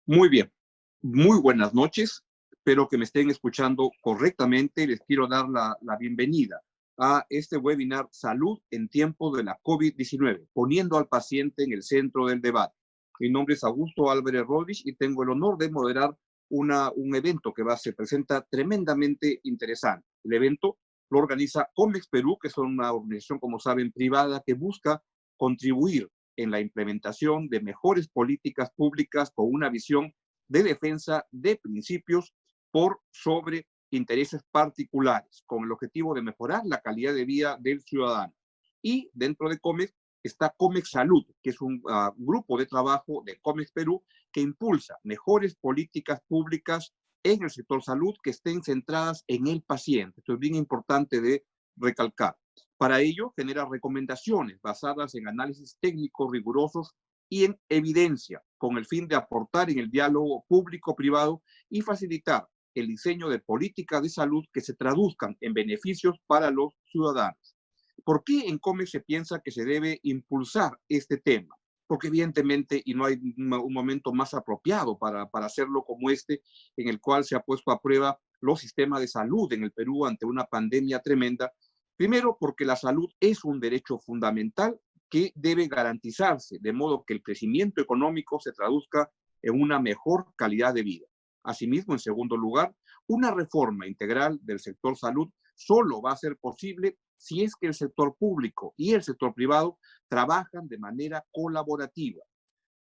Muy bien, muy buenas noches. Espero que me estén escuchando correctamente. Les quiero dar la bienvenida a este webinar Salud en tiempos de la COVID-19, poniendo al paciente en el centro del debate. Mi nombre es Augusto Álvarez Rodríguez y tengo el honor de moderar un evento que se presenta tremendamente interesante. El evento lo organiza COMEX Perú, que es una organización, como saben, privada que busca contribuir en la implementación de mejores políticas públicas con una visión de defensa de principios por sobre intereses particulares, con el objetivo de mejorar la calidad de vida del ciudadano. Y dentro de COMEX está COMEX Salud, que es un grupo de trabajo de COMEX Perú que impulsa mejores políticas públicas en el sector salud que estén centradas en el paciente. Esto es bien importante de recalcar. Para ello, genera recomendaciones basadas en análisis técnicos rigurosos y en evidencia, con el fin de aportar en el diálogo público-privado y facilitar el diseño de políticas de salud que se traduzcan en beneficios para los ciudadanos. ¿Por qué en COMEX se piensa que se debe impulsar este tema? Porque evidentemente, y no hay un momento más apropiado para hacerlo como este, en el cual se ha puesto a prueba los sistemas de salud en el Perú ante una pandemia tremenda. Primero, porque la salud es un derecho fundamental que debe garantizarse, de modo que el crecimiento económico se traduzca en una mejor calidad de vida. Asimismo, en segundo lugar, una reforma integral del sector salud solo va a ser posible si es que el sector público y el sector privado trabajan de manera colaborativa.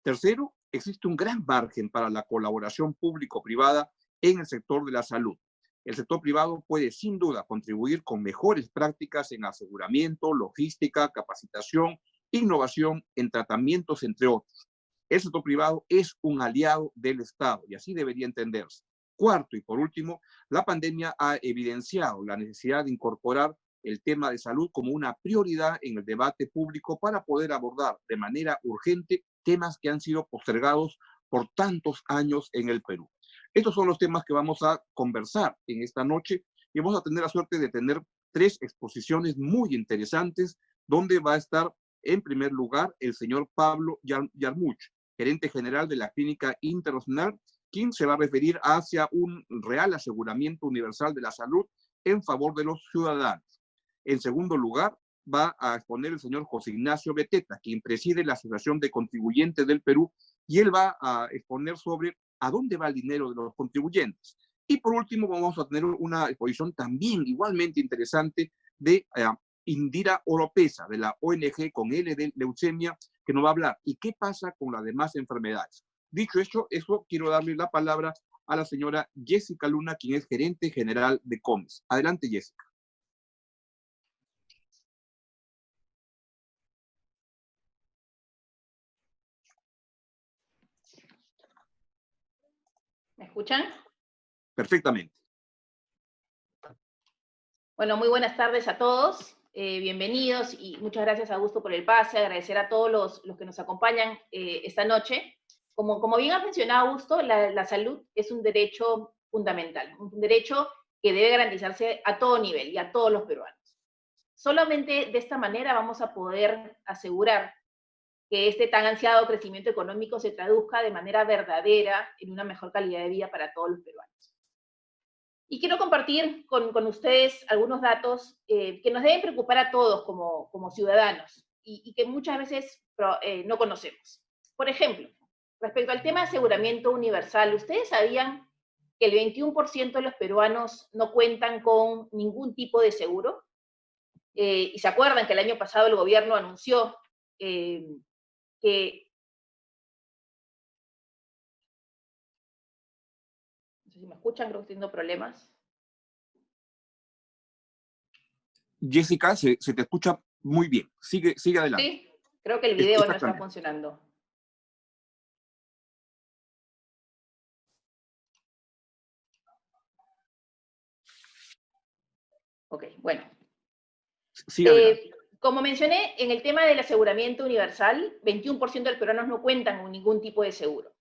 Tercero, existe un gran margen para la colaboración público-privada en el sector de la salud. El sector privado puede sin duda contribuir con mejores prácticas en aseguramiento, logística, capacitación, innovación en tratamientos, entre otros. El sector privado es un aliado del Estado y así debería entenderse. Cuarto y por último, la pandemia ha evidenciado la necesidad de incorporar el tema de salud como una prioridad en el debate público para poder abordar de manera urgente temas que han sido postergados por tantos años en el Perú. Estos son los temas que vamos a conversar en esta noche y vamos a tener la suerte de tener 3 exposiciones muy interesantes donde va a estar en primer lugar el señor Pablo Yarmuch, gerente general de la Clínica Internacional, quien se va a referir hacia un real aseguramiento universal de la salud en favor de los ciudadanos. En segundo lugar, va a exponer el señor José Ignacio Beteta, quien preside la Asociación de Contribuyentes del Perú, y él va a exponer sobre a dónde va el dinero de los contribuyentes. Y por último, vamos a tener una exposición también igualmente interesante de Indira Oropesa, de la ONG con L de leucemia, que nos va a hablar. ¿Y qué pasa con las demás enfermedades? Dicho eso, quiero darle la palabra a la señora Jessica Luna, quien es gerente general de COMEX. Adelante, Jessica. ¿Me escuchan? Perfectamente. Bueno, muy buenas tardes a todos. Bienvenidos y muchas gracias, Augusto, por el pase. Agradecer a todos los que nos acompañan esta noche. Como bien ha mencionado Augusto, la salud es un derecho fundamental, un derecho que debe garantizarse a todo nivel y a todos los peruanos. Solamente de esta manera vamos a poder asegurar que este tan ansiado crecimiento económico se traduzca de manera verdadera en una mejor calidad de vida para todos los peruanos. Y quiero compartir con ustedes algunos datos que nos deben preocupar a todos como ciudadanos y que muchas veces no conocemos. Por ejemplo, respecto al tema de aseguramiento universal, ¿ustedes sabían que el 21% de los peruanos no cuentan con ningún tipo de seguro? Y se acuerdan que el año pasado el gobierno anunció que... No sé si me escuchan, creo que estoy teniendo problemas. Jessica, se te escucha muy bien. Sigue adelante. Sí, creo que el video no está funcionando. Ok, bueno. Como mencioné, en el tema del aseguramiento universal, 21% de los peruanos no cuentan con ningún tipo de seguro.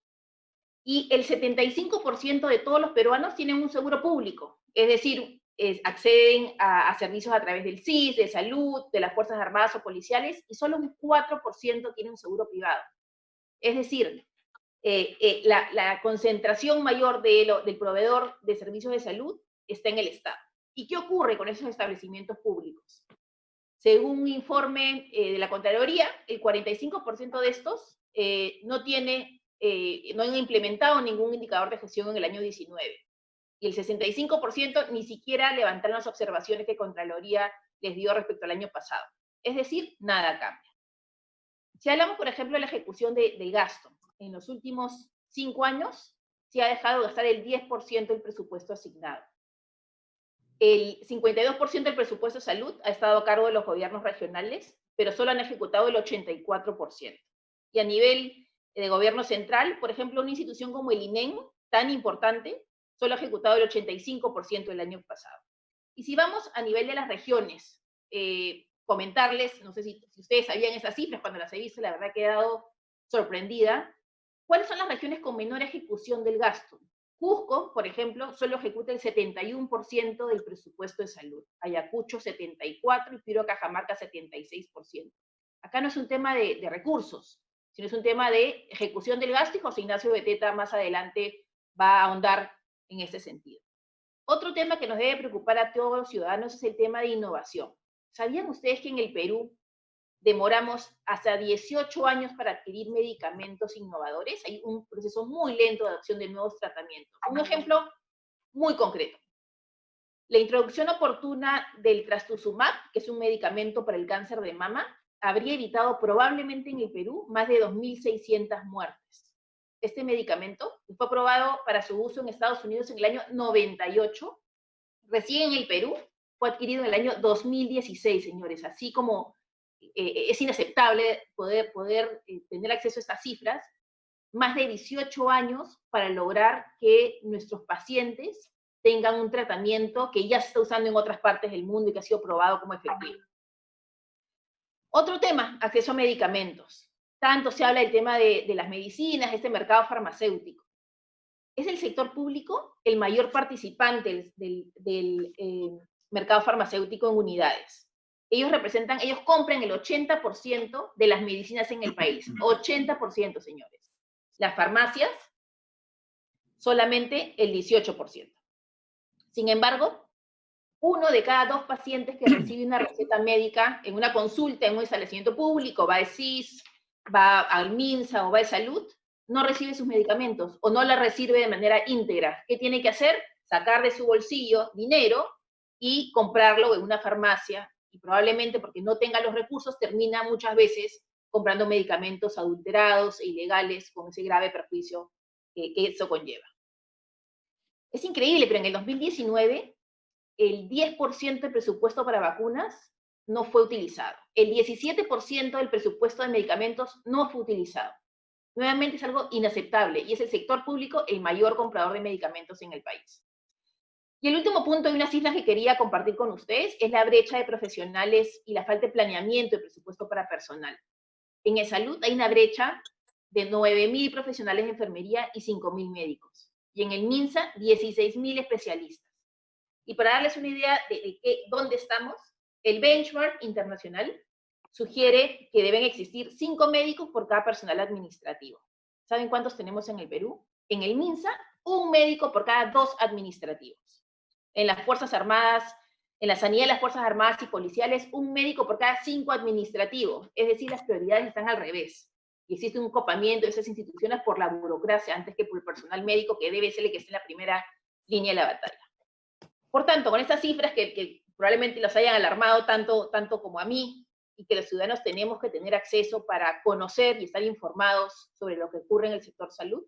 Y el 75% de todos los peruanos tienen un seguro público, es decir, acceden a servicios a través del SIS, de salud, de las Fuerzas Armadas o policiales, y solo un 4% tiene un seguro privado. Es decir, la concentración mayor del proveedor de servicios de salud está en el Estado. ¿Y qué ocurre con esos establecimientos públicos? Según un informe de la Contraloría, el 45% de estos no han implementado ningún indicador de gestión en el año 19. Y el 65% ni siquiera levantaron las observaciones que Contraloría les dio respecto al año pasado. Es decir, nada cambia. Si hablamos, por ejemplo, de la ejecución del gasto, en los últimos 5 años se ha dejado de gastar el 10% del presupuesto asignado. El 52% del presupuesto de salud ha estado a cargo de los gobiernos regionales, pero solo han ejecutado el 84%. Y a nivel de gobierno central, por ejemplo, una institución como el INEM, tan importante, solo ha ejecutado el 85% el año pasado. Y si vamos a nivel de las regiones, comentarles, no sé si ustedes sabían esas cifras, cuando las he visto, la verdad he quedado sorprendida. ¿Cuáles son las regiones con menor ejecución del gasto? Cusco, por ejemplo, solo ejecuta el 71% del presupuesto de salud. Ayacucho, 74%, y Piura Cajamarca, 76%. Acá no es un tema de recursos, sino es un tema de ejecución del gasto, y José Ignacio Beteta más adelante va a ahondar en ese sentido. Otro tema que nos debe preocupar a todos los ciudadanos es el tema de innovación. ¿Sabían ustedes que en el Perú demoramos hasta 18 años para adquirir medicamentos innovadores? Hay un proceso muy lento de adopción de nuevos tratamientos. Un ejemplo muy concreto. La introducción oportuna del trastuzumab, que es un medicamento para el cáncer de mama, habría evitado probablemente en el Perú más de 2.600 muertes. Este medicamento fue aprobado para su uso en Estados Unidos en el año 98, recién en el Perú fue adquirido en el año 2016, señores, así como es inaceptable poder tener acceso a estas cifras, más de 18 años para lograr que nuestros pacientes tengan un tratamiento que ya se está usando en otras partes del mundo y que ha sido probado como efectivo. Otro tema, acceso a medicamentos. Tanto se habla del tema de las medicinas, este mercado farmacéutico. Es el sector público el mayor participante del mercado farmacéutico en unidades. Ellos compran el 80% de las medicinas en el país. 80%, señores. Las farmacias, solamente el 18%. Sin embargo, 1 de cada 2 pacientes que recibe una receta médica en una consulta en un establecimiento público, va a CIS, va al MINSA o va a Salud, no recibe sus medicamentos o no la recibe de manera íntegra. ¿Qué tiene que hacer? Sacar de su bolsillo dinero y comprarlo en una farmacia, y probablemente porque no tenga los recursos termina muchas veces comprando medicamentos adulterados e ilegales con ese grave perjuicio que eso conlleva. Es increíble, pero en el 2019 el 10% del presupuesto para vacunas no fue utilizado. El 17% del presupuesto de medicamentos no fue utilizado. Nuevamente es algo inaceptable, y es el sector público el mayor comprador de medicamentos en el país. Y el último punto de unas cifras que quería compartir con ustedes es la brecha de profesionales y la falta de planeamiento de presupuesto para personal. En el salud hay una brecha de 9.000 profesionales de enfermería y 5.000 médicos. Y en el MINSA, 16.000 especialistas. Y para darles una idea de dónde estamos, el benchmark internacional sugiere que deben existir 5 médicos por cada personal administrativo. ¿Saben cuántos tenemos en el Perú? En el MINSA, 1 médico por cada 2 administrativos. En las Fuerzas Armadas, en la sanidad de las Fuerzas Armadas y policiales, 1 médico por cada 5 administrativos. Es decir, las prioridades están al revés. Y existe un copamiento de esas instituciones por la burocracia antes que por el personal médico, que debe ser el que esté en la primera línea de la batalla. Por tanto, con estas cifras que probablemente los hayan alarmado tanto como a mí, y que los ciudadanos tenemos que tener acceso para conocer y estar informados sobre lo que ocurre en el sector salud,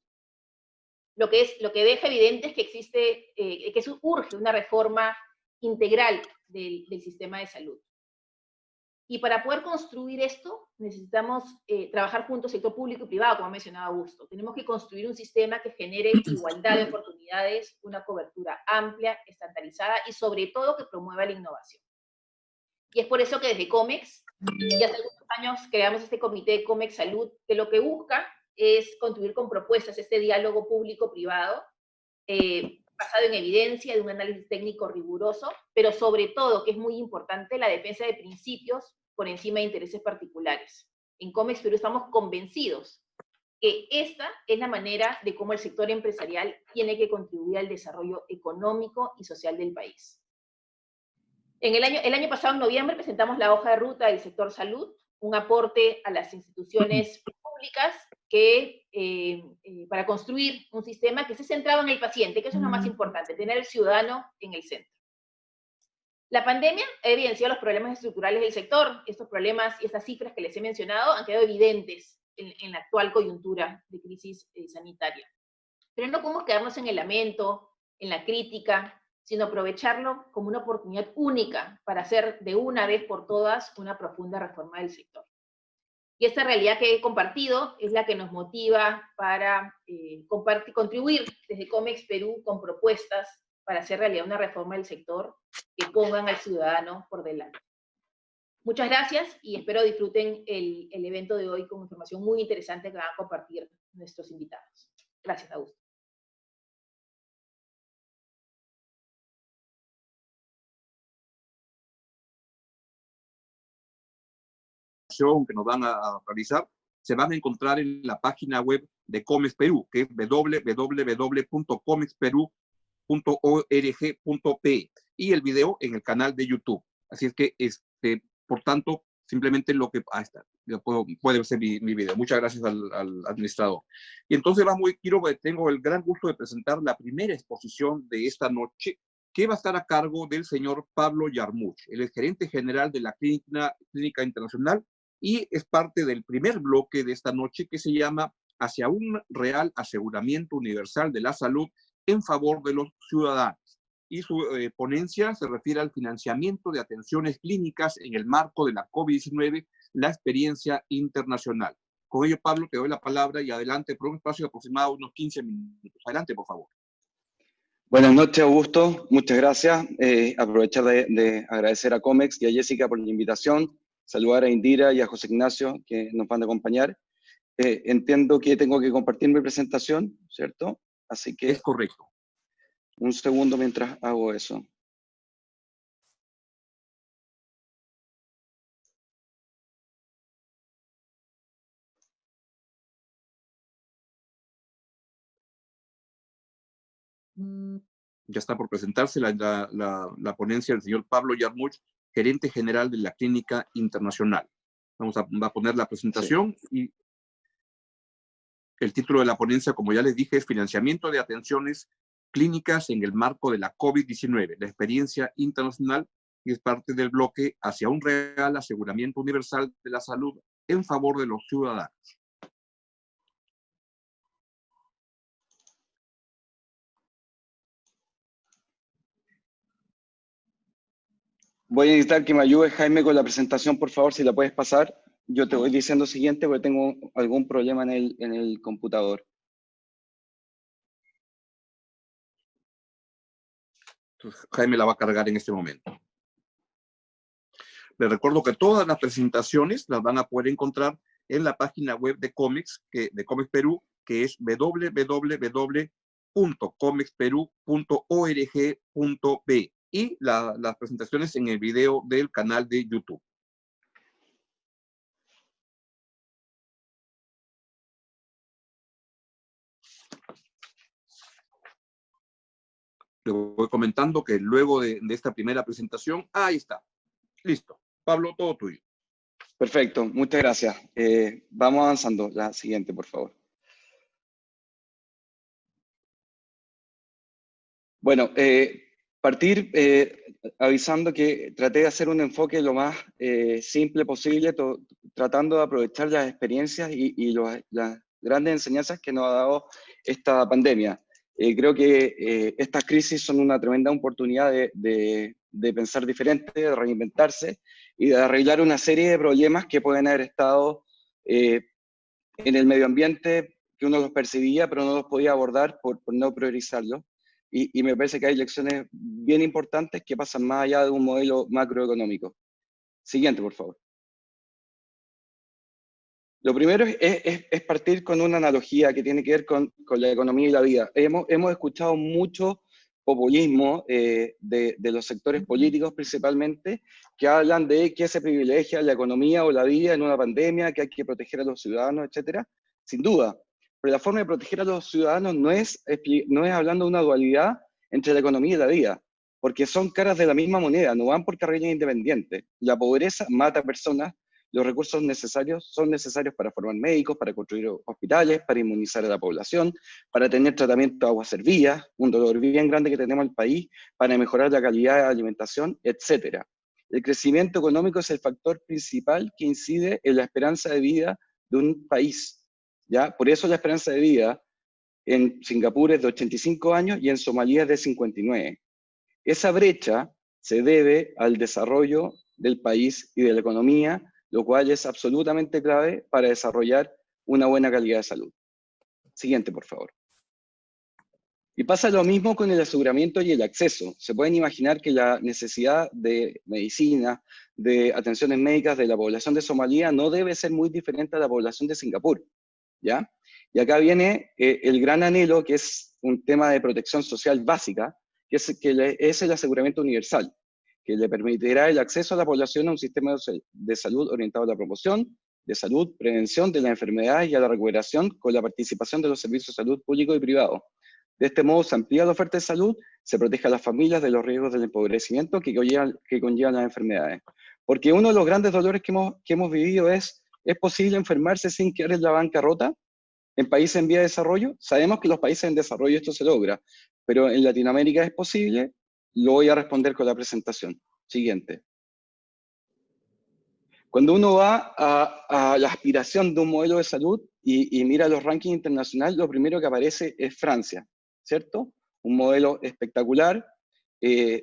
lo que deja evidente es que urge una reforma integral del sistema de salud. Y para poder construir esto, necesitamos trabajar juntos, sector público y privado, como ha mencionado Augusto. Tenemos que construir un sistema que genere igualdad de oportunidades, una cobertura amplia, estandarizada y sobre todo que promueva la innovación. Y es por eso que desde COMEX, ya hace algunos años creamos este comité COMEX Salud, que lo que busca es contribuir con propuestas, este diálogo público-privado, basado en evidencia, de un análisis técnico riguroso, pero sobre todo, que es muy importante, la defensa de principios por encima de intereses particulares. En COMEX Perú estamos convencidos que esta es la manera de cómo el sector empresarial tiene que contribuir al desarrollo económico y social del país. El año pasado, en noviembre, presentamos la hoja de ruta del sector salud, un aporte a las instituciones públicas para construir un sistema que se centraba en el paciente, que eso es lo más importante, tener al ciudadano en el centro. La pandemia ha evidenciado los problemas estructurales del sector. Estos problemas y estas cifras que les he mencionado han quedado evidentes en la actual coyuntura de crisis sanitaria. Pero no podemos quedarnos en el lamento, en la crítica, sino aprovecharlo como una oportunidad única para hacer de una vez por todas una profunda reforma del sector. Y esta realidad que he compartido es la que nos motiva para contribuir desde COMEX Perú con propuestas para hacer realidad una reforma del sector que pongan al ciudadano por delante. Muchas gracias y espero disfruten el evento de hoy con información muy interesante que van a compartir nuestros invitados. Gracias, Augusto. Que nos van a realizar, se van a encontrar en la página web de COMEX Perú, que es www.comexperú.org.pe, y el video en el canal de YouTube. Así es que, por tanto, simplemente lo que... Ahí está, puede ser mi video. Muchas gracias al administrador. Y entonces tengo el gran gusto de presentar la primera exposición de esta noche, que va a estar a cargo del señor Pablo Yarmuch. Él es gerente general de la Clínica Internacional y es parte del primer bloque de esta noche, que se llama Hacia un real aseguramiento universal de la salud en favor de los ciudadanos. Y su ponencia se refiere al financiamiento de atenciones clínicas en el marco de la COVID-19, la experiencia internacional. Con ello, Pablo, te doy la palabra y adelante por un espacio de aproximadamente unos 15 minutos. Adelante, por favor. Buenas noches, Augusto. Muchas gracias. Aprovechar de agradecer a COMEX y a Jessica por la invitación. Saludar a Indira y a José Ignacio, que nos van a acompañar. Entiendo que tengo que compartir mi presentación, ¿cierto? Así que... Es correcto. Un segundo mientras hago eso. Ya está por presentarse la ponencia del señor Pablo Yarmuch, gerente general de la Clínica Internacional. Va a poner la presentación, sí. Y el título de la ponencia, como ya les dije, es Financiamiento de atenciones clínicas en el marco de la COVID-19, la experiencia internacional, y es parte del bloque Hacia un real aseguramiento universal de la salud en favor de los ciudadanos. Voy a necesitar que me ayude, Jaime, con la presentación, por favor, si la puedes pasar. Yo te voy diciendo lo siguiente porque tengo algún problema en el computador. Entonces, Jaime la va a cargar en este momento. Les recuerdo que todas las presentaciones las van a poder encontrar en la página web de COMEX, de COMEX Perú, que es www.comexperú.org.be, y las presentaciones en el video del canal de YouTube. Le voy comentando que luego de esta primera presentación, ahí está. Listo. Pablo, todo tuyo. Perfecto, muchas gracias. Vamos avanzando. La siguiente, por favor. Bueno, partir avisando que traté de hacer un enfoque lo más simple posible, tratando de aprovechar las experiencias y las grandes enseñanzas que nos ha dado esta pandemia. Creo que estas crisis son una tremenda oportunidad de pensar diferente, de reinventarse y de arreglar una serie de problemas que pueden haber estado en el medio ambiente, que uno los percibía, pero no los podía abordar por no priorizarlos. Y me parece que hay lecciones bien importantes que pasan más allá de un modelo macroeconómico. Siguiente, por favor. Lo primero es partir con una analogía que tiene que ver con la economía y la vida. Hemos escuchado mucho populismo de los sectores políticos principalmente, que hablan de que se privilegia la economía o la vida en una pandemia, que hay que proteger a los ciudadanos, etc. Sin duda, pero la forma de proteger a los ciudadanos no es hablando de una dualidad entre la economía y la vida, porque son caras de la misma moneda, no van por carriles independientes. La pobreza mata personas, los recursos necesarios son necesarios para formar médicos, para construir hospitales, para inmunizar a la población, para tener tratamiento de aguas servidas, un dolor bien grande que tenemos en el país, para mejorar la calidad de la alimentación, etc. El crecimiento económico es el factor principal que incide en la esperanza de vida de un país, ¿ya? Por eso la esperanza de vida en Singapur es de 85 años y en Somalia es de 59. Esa brecha se debe al desarrollo del país y de la economía, lo cual es absolutamente clave para desarrollar una buena calidad de salud. Siguiente, por favor. Y pasa lo mismo con el aseguramiento y el acceso. Se pueden imaginar que la necesidad de medicina, de atenciones médicas de la población de Somalia no debe ser muy diferente a la población de Singapur, ¿ya? Y acá viene el gran anhelo, que es un tema de protección social básica, que es el aseguramiento universal, que le permitirá el acceso a la población a un sistema de salud orientado a la promoción, de salud, prevención de las enfermedades y a la recuperación con la participación de los servicios de salud públicos y privados. De este modo se amplía la oferta de salud, se protege a las familias de los riesgos del empobrecimiento que conllevan las enfermedades. Porque uno de los grandes dolores que hemos vivido ¿es posible enfermarse sin quedar en la bancarrota en países en vía de desarrollo? Sabemos que en los países en desarrollo esto se logra, pero en Latinoamérica es posible. Lo voy a responder con la presentación. Siguiente. Cuando uno va a la aspiración de un modelo de salud y mira los rankings internacionales, lo primero que aparece es Francia, ¿cierto? Un modelo espectacular,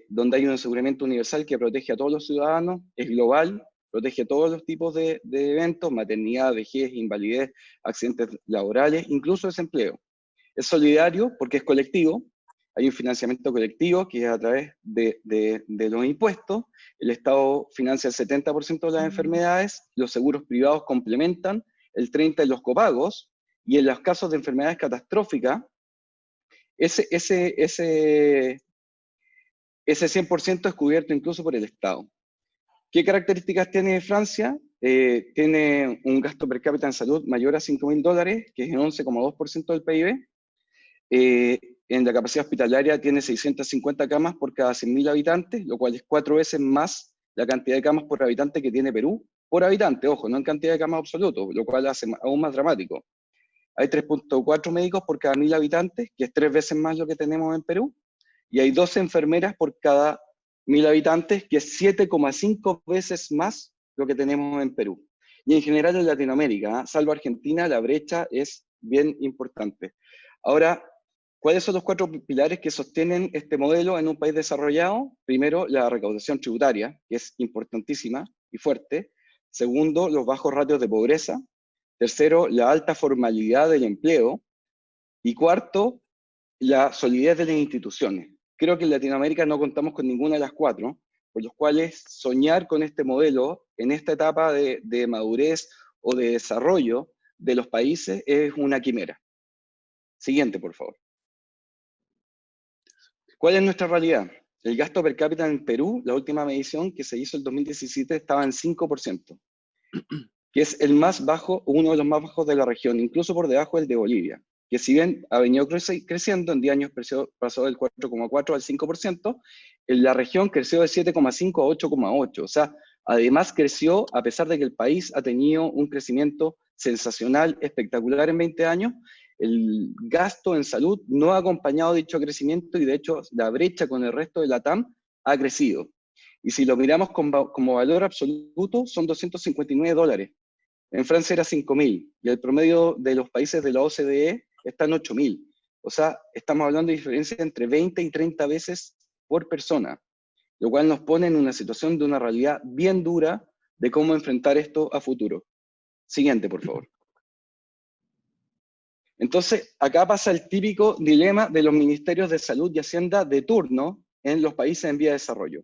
donde hay un aseguramiento universal que protege a todos los ciudadanos, es global, protege todos los tipos de eventos, maternidad, vejez, invalidez, accidentes laborales, incluso desempleo. Es solidario porque es colectivo, hay un financiamiento colectivo que es a través de los impuestos, el Estado financia el 70% de las enfermedades, los seguros privados complementan el 30% de los copagos, y en los casos de enfermedades catastróficas, ese 100% es cubierto incluso por el Estado. ¿Qué características tiene Francia? Tiene un gasto per cápita en salud mayor a $5.000, que es el 11,2% del PIB. En la capacidad hospitalaria tiene 650 camas por cada 100.000 habitantes, lo cual es 4 veces más la cantidad de camas por habitante que tiene Perú. Por habitante, ojo, no en cantidad de camas absoluto, lo cual hace aún más dramático. Hay 3.4 médicos por cada 1.000 habitantes, que es 3 veces más lo que tenemos en Perú, y hay 12 enfermeras por cada 1.000 habitantes, que es 7,5 veces más lo que tenemos en Perú. Y en general en Latinoamérica, salvo Argentina, la brecha es bien importante. Ahora, ¿cuáles son los 4 pilares que sostienen este modelo en un país desarrollado? Primero, la recaudación tributaria, que es importantísima y fuerte. Segundo, los bajos ratios de pobreza. Tercero, la alta formalidad del empleo. Y cuarto, la solidez de las instituciones. Creo que en Latinoamérica no contamos con ninguna de las 4, por los cuales soñar con este modelo en esta etapa de madurez o de desarrollo de los países es una quimera. Siguiente, por favor. ¿Cuál es nuestra realidad? El gasto per cápita en Perú, la última medición que se hizo en 2017, estaba en 5%, que es el más bajo, uno de los más bajos de la región, incluso por debajo del de Bolivia, que si bien ha venido creciendo, en 10 años pasó del 4,4 al 5%, en la región creció de 7,5 a 8,8, o sea, además creció a pesar de que el país ha tenido un crecimiento sensacional, espectacular en 20 años. El gasto en salud no ha acompañado dicho crecimiento y de hecho la brecha con el resto de la TAM ha crecido. Y si lo miramos como valor absoluto, son $259. En Francia era 5.000 y el promedio de los países de la OCDE está en 8.000. O sea, estamos hablando de diferencia entre 20 y 30 veces por persona, lo cual nos pone en una situación de una realidad bien dura de cómo enfrentar esto a futuro. Siguiente, por favor. Entonces, acá pasa el típico dilema de los ministerios de salud y hacienda de turno en los países en vía de desarrollo.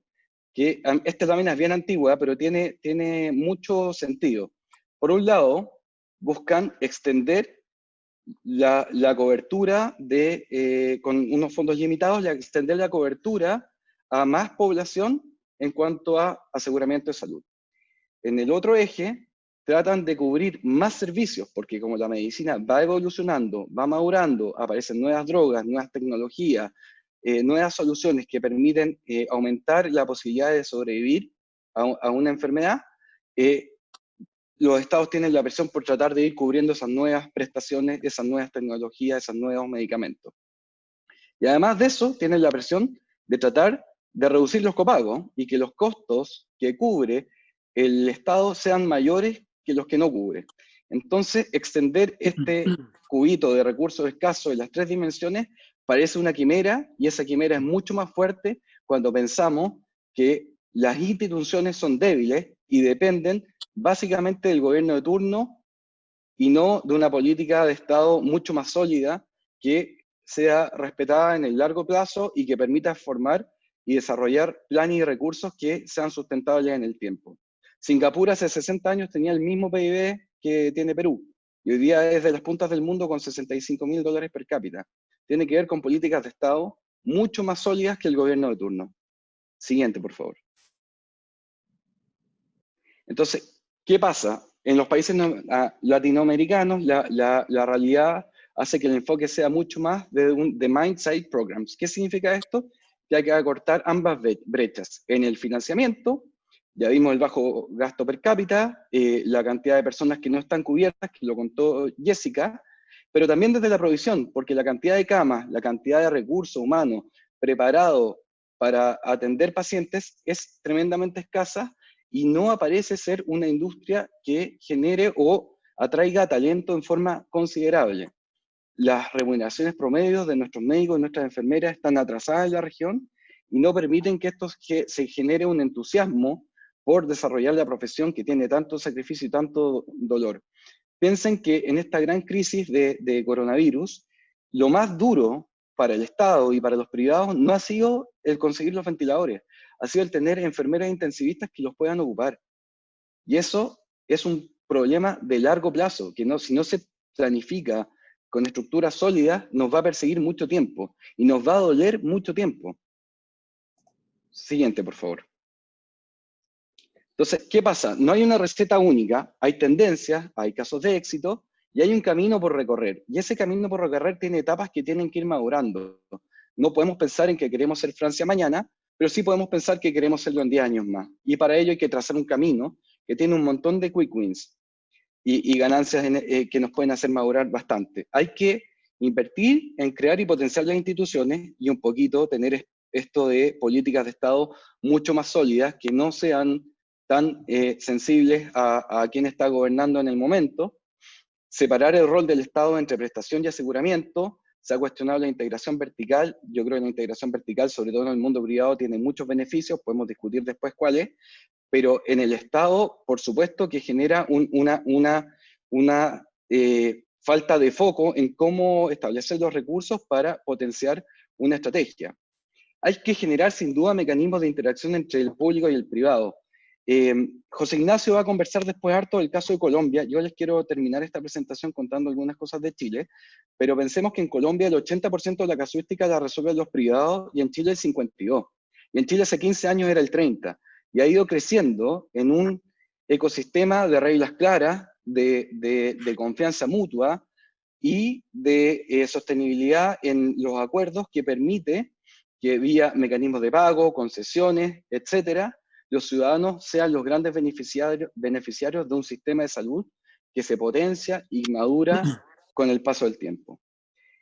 Que esta lámina es bien antigua, pero tiene mucho sentido. Por un lado, buscan extender la cobertura con unos fondos limitados, extender la cobertura a más población en cuanto a aseguramiento de salud. En el otro eje, tratan de cubrir más servicios, porque como la medicina va evolucionando, va madurando, aparecen nuevas drogas, nuevas tecnologías, nuevas soluciones que permiten aumentar la posibilidad de sobrevivir a una enfermedad, los estados tienen la presión por tratar de ir cubriendo esas nuevas prestaciones, esas nuevas tecnologías, esos nuevos medicamentos. Y además de eso, tienen la presión de tratar de reducir los copagos y que los costos que cubre el Estado sean mayores que los que no cubre. Entonces, extender este cubito de recursos escasos en las 3 dimensiones parece una quimera, y esa quimera es mucho más fuerte cuando pensamos que las instituciones son débiles y dependen básicamente del gobierno de turno y no de una política de Estado mucho más sólida que sea respetada en el largo plazo y que permita formar y desarrollar planes y recursos que sean sustentables en el tiempo. Singapur hace 60 años tenía el mismo PIB que tiene Perú, y hoy día es de las puntas del mundo con $65.000 per cápita. Tiene que ver con políticas de Estado mucho más sólidas que el gobierno de turno. Siguiente, por favor. Entonces, ¿qué pasa? En los países latinoamericanos, la realidad hace que el enfoque sea mucho más de Mind-Side Programs. ¿Qué significa esto? Que hay que acortar ambas brechas. En el financiamiento, ya vimos el bajo gasto per cápita, la cantidad de personas que no están cubiertas, que lo contó Jessica, pero también desde la provisión, porque la cantidad de camas, la cantidad de recursos humanos preparados para atender pacientes es tremendamente escasa, y no aparece ser una industria que genere o atraiga talento en forma considerable. Las remuneraciones promedios de nuestros médicos y nuestras enfermeras están atrasadas en la región y no permiten que se genere un entusiasmo por desarrollar la profesión que tiene tanto sacrificio y tanto dolor. Piensen que en esta gran crisis de coronavirus, lo más duro para el Estado y para los privados no ha sido el conseguir los ventiladores, ha sido el tener enfermeras intensivistas que los puedan ocupar. Y eso es un problema de largo plazo, que si no se planifica con estructuras sólidas, nos va a perseguir mucho tiempo y nos va a doler mucho tiempo. Siguiente, por favor. Entonces, ¿qué pasa? No hay una receta única, hay tendencias, hay casos de éxito y hay un camino por recorrer. Y ese camino por recorrer tiene etapas que tienen que ir madurando. No podemos pensar en que queremos ser Francia mañana, pero sí podemos pensar que queremos serlo en 10 años más. Y para ello hay que trazar un camino que tiene un montón de quick wins y ganancias que nos pueden hacer madurar bastante. Hay que invertir en crear y potenciar las instituciones y un poquito tener esto de políticas de Estado mucho más sólidas, que no sean tan sensibles a quien está gobernando en el momento. Separar el rol del Estado entre prestación y aseguramiento. Se ha cuestionado la integración vertical. Yo creo que la integración vertical, sobre todo en el mundo privado, tiene muchos beneficios, podemos discutir después cuáles, pero en el Estado, por supuesto que genera una falta de foco en cómo establecer los recursos para potenciar una estrategia. Hay que generar sin duda mecanismos de interacción entre el público y el privado. José Ignacio va a conversar después harto del caso de Colombia. Yo les quiero terminar esta presentación contando algunas cosas de Chile, pero pensemos que en Colombia el 80% de la casuística la resuelven los privados y en Chile el 52%. Y en Chile hace 15 años era el 30%. Y ha ido creciendo en un ecosistema de reglas claras, de confianza mutua y de sostenibilidad en los acuerdos, que permite que vía mecanismos de pago, concesiones, etcétera, los ciudadanos sean los grandes beneficiarios de un sistema de salud que se potencia y madura con el paso del tiempo.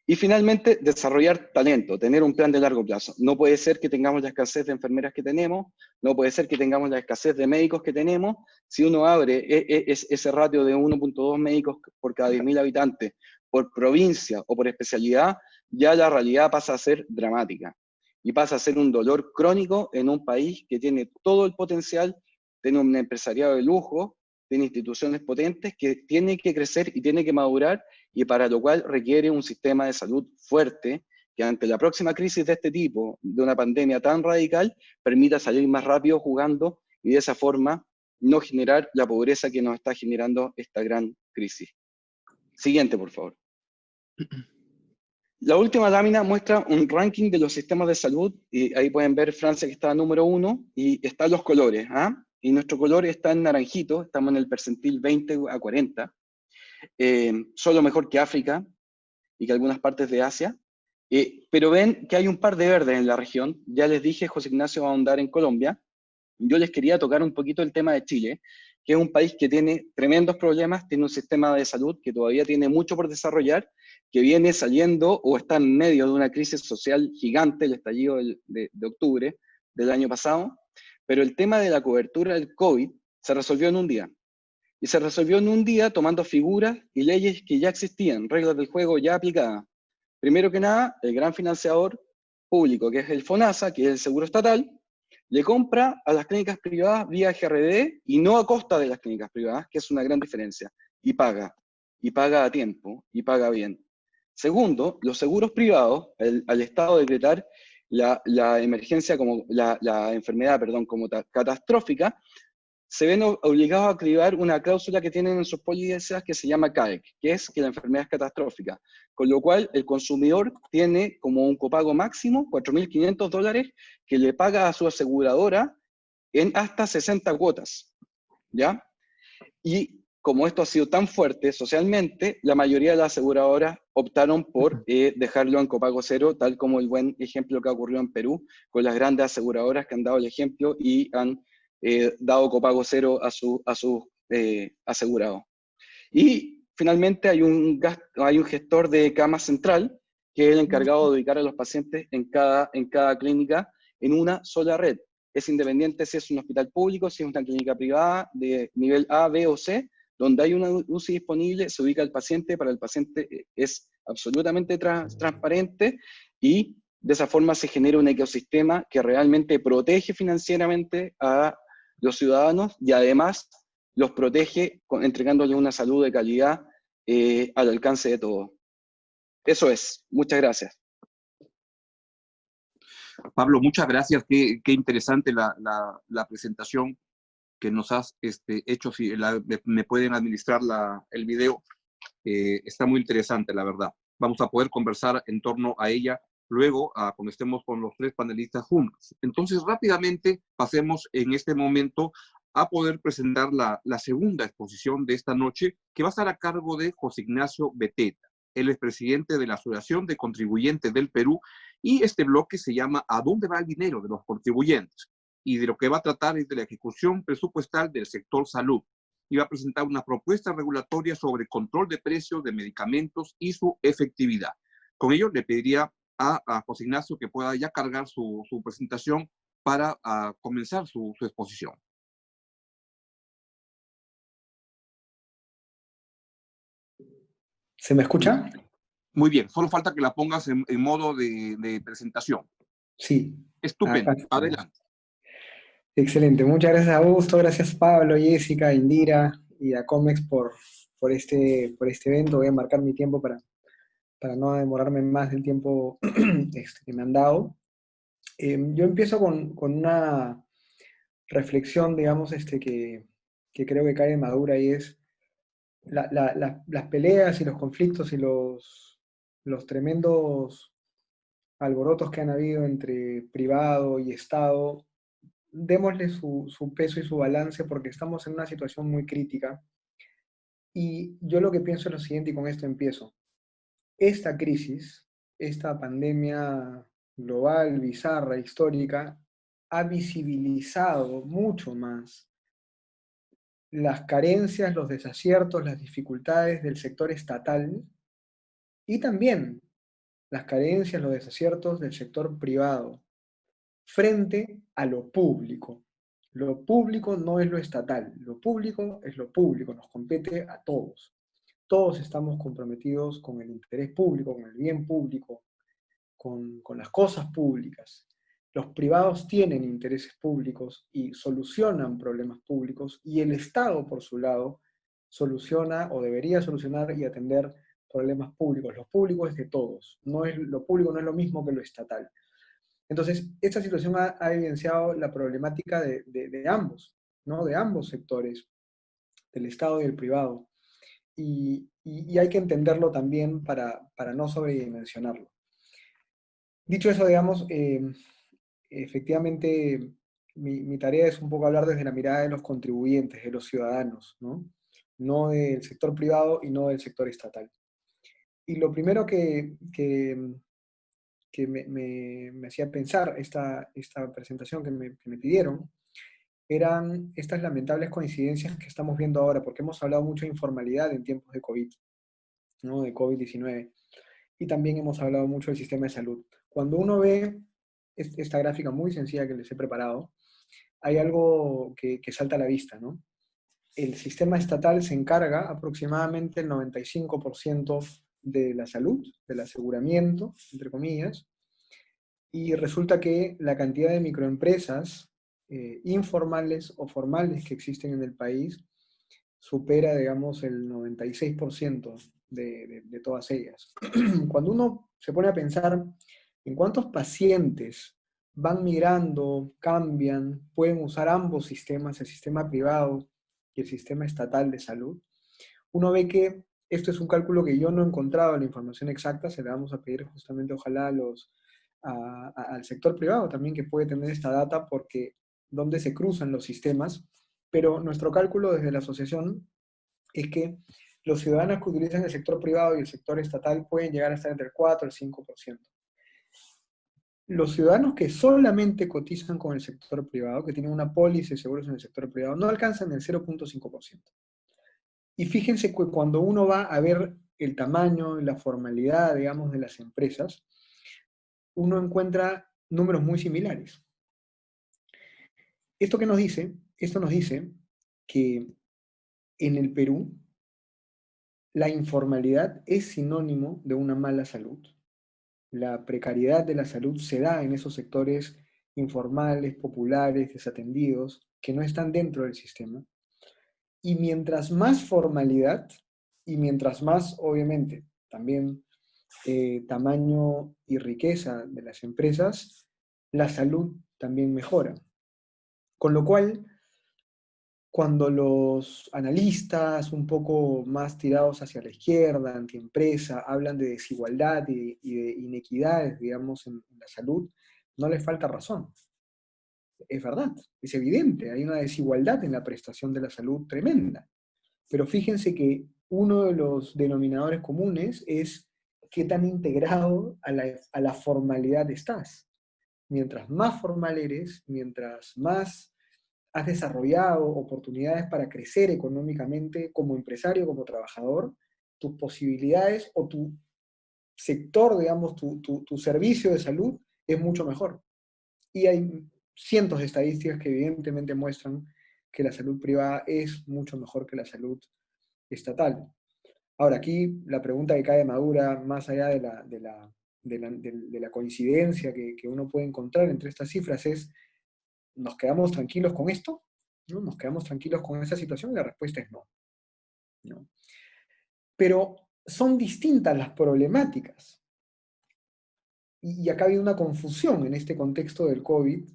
Y finalmente, desarrollar talento, tener un plan de largo plazo. No puede ser que tengamos la escasez de enfermeras que tenemos, no puede ser que tengamos la escasez de médicos que tenemos. Si uno abre ese ratio de 1.2 médicos por cada 10.000 habitantes por provincia o por especialidad, ya la realidad pasa a ser dramática. Y pasa a ser un dolor crónico en un país que tiene todo el potencial, tiene un empresariado de lujo, tiene instituciones potentes, que tiene que crecer y tiene que madurar, y para lo cual requiere un sistema de salud fuerte, que ante la próxima crisis de este tipo, de una pandemia tan radical, permita salir más rápido jugando y de esa forma no generar la pobreza que nos está generando esta gran crisis. Siguiente, por favor. La última lámina muestra un ranking de los sistemas de salud, y ahí pueden ver Francia, que está número 1, y están los colores. y nuestro color está en naranjito, estamos en el percentil 20 a 40, solo mejor que África y que algunas partes de Asia, pero ven que hay un par de verdes en la región. Ya les dije, José Ignacio va a ahondar en Colombia. Yo les quería tocar un poquito el tema de Chile, que es un país que tiene tremendos problemas, tiene un sistema de salud que todavía tiene mucho por desarrollar, que viene saliendo o está en medio de una crisis social gigante, el estallido de octubre del año pasado, pero el tema de la cobertura del COVID se resolvió en un día. Y se resolvió en un día tomando figuras y leyes que ya existían, reglas del juego ya aplicadas. Primero que nada, el gran financiador público, que es el FONASA, que es el seguro estatal, le compra a las clínicas privadas vía GRD y no a costa de las clínicas privadas, que es una gran diferencia, y paga a tiempo, y paga bien. Segundo, los seguros privados, al Estado decretar la emergencia como, la enfermedad, perdón, como catastrófica, se ven obligados a activar una cláusula que tienen en sus pólizas que se llama CAEC, que es que la enfermedad es catastrófica, con lo cual el consumidor tiene como un copago máximo, $4.500, que le paga a su aseguradora en hasta 60 cuotas, ¿ya? Y como esto ha sido tan fuerte socialmente, la mayoría de las aseguradoras optaron por dejarlo en copago cero, tal como el buen ejemplo que ocurrió en Perú, con las grandes aseguradoras que han dado el ejemplo y han dado copago cero a sus asegurados. Y finalmente hay un gestor de cama central, que es el encargado de ubicar a los pacientes en cada clínica en una sola red. Es independiente si es un hospital público, si es una clínica privada de nivel A, B o C, donde hay una UCI disponible, se ubica el paciente, para el paciente es absolutamente transparente, y de esa forma se genera un ecosistema que realmente protege financieramente a los ciudadanos y además los protege entregándoles una salud de calidad al alcance de todos. Eso es. Muchas gracias. Pablo, muchas gracias. Qué interesante la presentación que nos has hecho. Si me pueden administrar el video, está muy interesante, la verdad. Vamos a poder conversar en torno a ella luego, cuando estemos con los tres panelistas juntos. Entonces, rápidamente pasemos en este momento a poder presentar la segunda exposición de esta noche, que va a estar a cargo de José Ignacio Beteta. Él es presidente de la Asociación de Contribuyentes del Perú, y este bloque se llama ¿A dónde va el dinero de los contribuyentes? Y de lo que va a tratar es de la ejecución presupuestal del sector salud. Y va a presentar una propuesta regulatoria sobre control de precios de medicamentos y su efectividad. Con ello, le pediría a José Ignacio que pueda ya cargar su presentación para comenzar su exposición. ¿Se me escucha? Muy bien, solo falta que la pongas en modo de presentación. Sí. Estupendo, adelante. Excelente, muchas gracias a Augusto, gracias Pablo, Jessica, Indira y a Comex por este evento. Voy a marcar mi tiempo para no demorarme más del tiempo que me han dado. Yo empiezo con una reflexión, digamos, que creo que cae madura, y es las peleas y los conflictos y los tremendos alborotos que han habido entre privado y Estado. Démosle su peso y su balance, porque estamos en una situación muy crítica. Y yo lo que pienso es lo siguiente, y con esto empiezo. Esta crisis, esta pandemia global, bizarra, histórica, ha visibilizado mucho más las carencias, los desaciertos, las dificultades del sector estatal, y también las carencias, los desaciertos del sector privado frente a lo público. Lo público no es lo estatal, lo público es lo público, nos compete a todos. Todos estamos comprometidos con el interés público, con el bien público, con las cosas públicas. Los privados tienen intereses públicos y solucionan problemas públicos, y el Estado, por su lado, soluciona o debería solucionar y atender problemas públicos. Lo público es de todos, lo público no es lo mismo que lo estatal. Entonces, esta situación ha evidenciado la problemática de ambos, ¿no? De ambos sectores, del Estado y del privado. Y hay que entenderlo también para no sobredimensionarlo. Dicho eso, digamos, efectivamente, mi tarea es un poco hablar desde la mirada de los contribuyentes, de los ciudadanos, ¿no? No del sector privado y no del sector estatal. Y lo primero que me hacía pensar esta presentación que me pidieron eran estas lamentables coincidencias que estamos viendo ahora, porque hemos hablado mucho de informalidad en tiempos de COVID, ¿no? De COVID-19, y también hemos hablado mucho del sistema de salud. Cuando uno ve esta gráfica muy sencilla que les he preparado, hay algo que salta a la vista, ¿no? El sistema estatal se encarga aproximadamente el 95% de la salud, del aseguramiento, entre comillas, y resulta que la cantidad de microempresas informales o formales que existen en el país supera, digamos, el 96% de todas ellas. Cuando uno se pone a pensar en cuántos pacientes van migrando, cambian, pueden usar ambos sistemas, el sistema privado y el sistema estatal de salud, uno ve que esto es un cálculo que yo no he encontrado la información exacta, se la vamos a pedir justamente ojalá al sector privado también que puede tener esta data porque donde se cruzan los sistemas, pero nuestro cálculo desde la asociación es que los ciudadanos que utilizan el sector privado y el sector estatal pueden llegar a estar entre el 4 y el 5%. Los ciudadanos que solamente cotizan con el sector privado, que tienen una póliza de seguros en el sector privado, no alcanzan el 0.5%. Y fíjense que cuando uno va a ver el tamaño y la formalidad, digamos, de las empresas, uno encuentra números muy similares. ¿Esto qué nos dice? Esto nos dice que en el Perú la informalidad es sinónimo de una mala salud. La precariedad de la salud se da en esos sectores informales, populares, desatendidos, que no están dentro del sistema. Y mientras más formalidad, y mientras más, obviamente, también tamaño y riqueza de las empresas, la salud también mejora. Con lo cual, cuando los analistas un poco más tirados hacia la izquierda, antiempresa, hablan de desigualdad y de inequidades, digamos, en la salud, no les falta razón. Es verdad, es evidente, hay una desigualdad en la prestación de la salud tremenda. Pero fíjense que uno de los denominadores comunes es qué tan integrado a la formalidad estás. Mientras más formal eres, mientras más has desarrollado oportunidades para crecer económicamente como empresario, como trabajador, tus posibilidades o tu sector, digamos, tu servicio de salud es mucho mejor. Y hay cientos de estadísticas que evidentemente muestran que la salud privada es mucho mejor que la salud estatal. Ahora, aquí la pregunta que cae madura, más allá de la coincidencia que uno puede encontrar entre estas cifras, es, ¿nos quedamos tranquilos con esto? ¿No? ¿Nos quedamos tranquilos con esa situación? Y la respuesta es no. ¿No? Pero son distintas las problemáticas. Y acá hay una confusión en este contexto del COVID,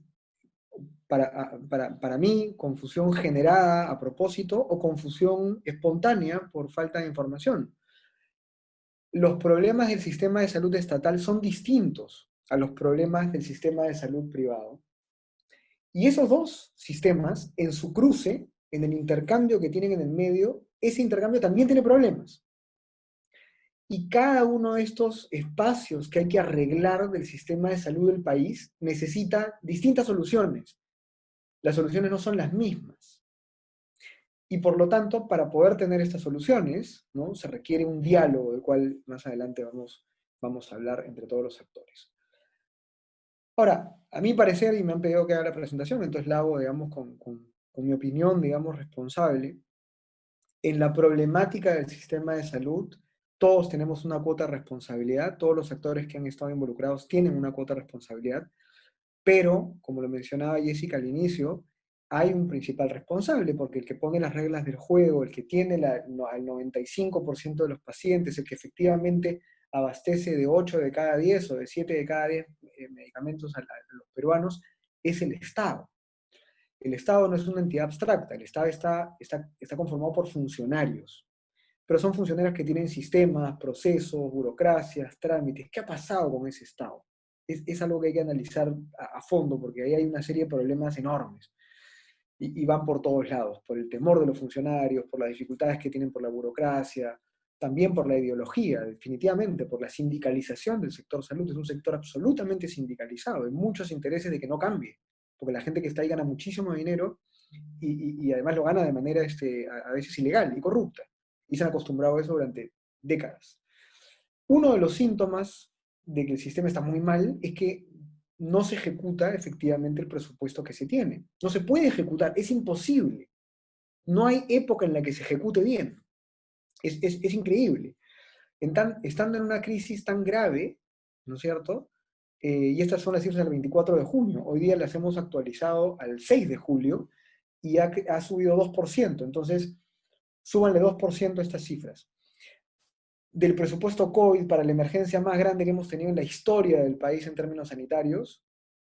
para mí, confusión generada a propósito o confusión espontánea por falta de información. Los problemas del sistema de salud estatal son distintos a los problemas del sistema de salud privado. Y esos dos sistemas, en su cruce, en el intercambio que tienen en el medio, ese intercambio también tiene problemas. Y cada uno de estos espacios que hay que arreglar del sistema de salud del país necesita distintas soluciones. Las soluciones no son las mismas. Y por lo tanto, para poder tener estas soluciones, ¿no? Se requiere un diálogo, del cual más adelante vamos a hablar entre todos los actores. Ahora, a mi parecer, y me han pedido que haga la presentación, entonces la hago, digamos, con mi opinión, digamos, responsable, en la problemática del sistema de salud, todos tenemos una cuota de responsabilidad, todos los actores que han estado involucrados tienen una cuota de responsabilidad, pero, como lo mencionaba Jessica al inicio, hay un principal responsable, porque el que pone las reglas del juego, el que tiene al 95% de los pacientes, el que efectivamente abastece de 8 de cada 10 o de 7 de cada 10 medicamentos a los peruanos, es el Estado. El Estado no es una entidad abstracta, el Estado está conformado por funcionarios, pero son funcionarios que tienen sistemas, procesos, burocracias, trámites. ¿Qué ha pasado con ese Estado? es algo que hay que analizar a fondo, porque ahí hay una serie de problemas enormes. Y van por todos lados, por el temor de los funcionarios, por las dificultades que tienen por la burocracia, también por la ideología, definitivamente, por la sindicalización del sector salud. Es un sector absolutamente sindicalizado, hay muchos intereses de que no cambie, porque la gente que está ahí gana muchísimo dinero y además lo gana de manera a veces ilegal y corrupta. Y se han acostumbrado a eso durante décadas. Uno de los síntomas de que el sistema está muy mal es que no se ejecuta efectivamente el presupuesto que se tiene. No se puede ejecutar, es imposible. No hay época en la que se ejecute bien. Es increíble. Estando en una crisis tan grave, ¿no es cierto? Y estas son las cifras del 24 de junio. Hoy día las hemos actualizado al 6 de julio y ha subido 2%. Entonces, súbanle 2% a estas cifras. Del presupuesto COVID para la emergencia más grande que hemos tenido en la historia del país en términos sanitarios,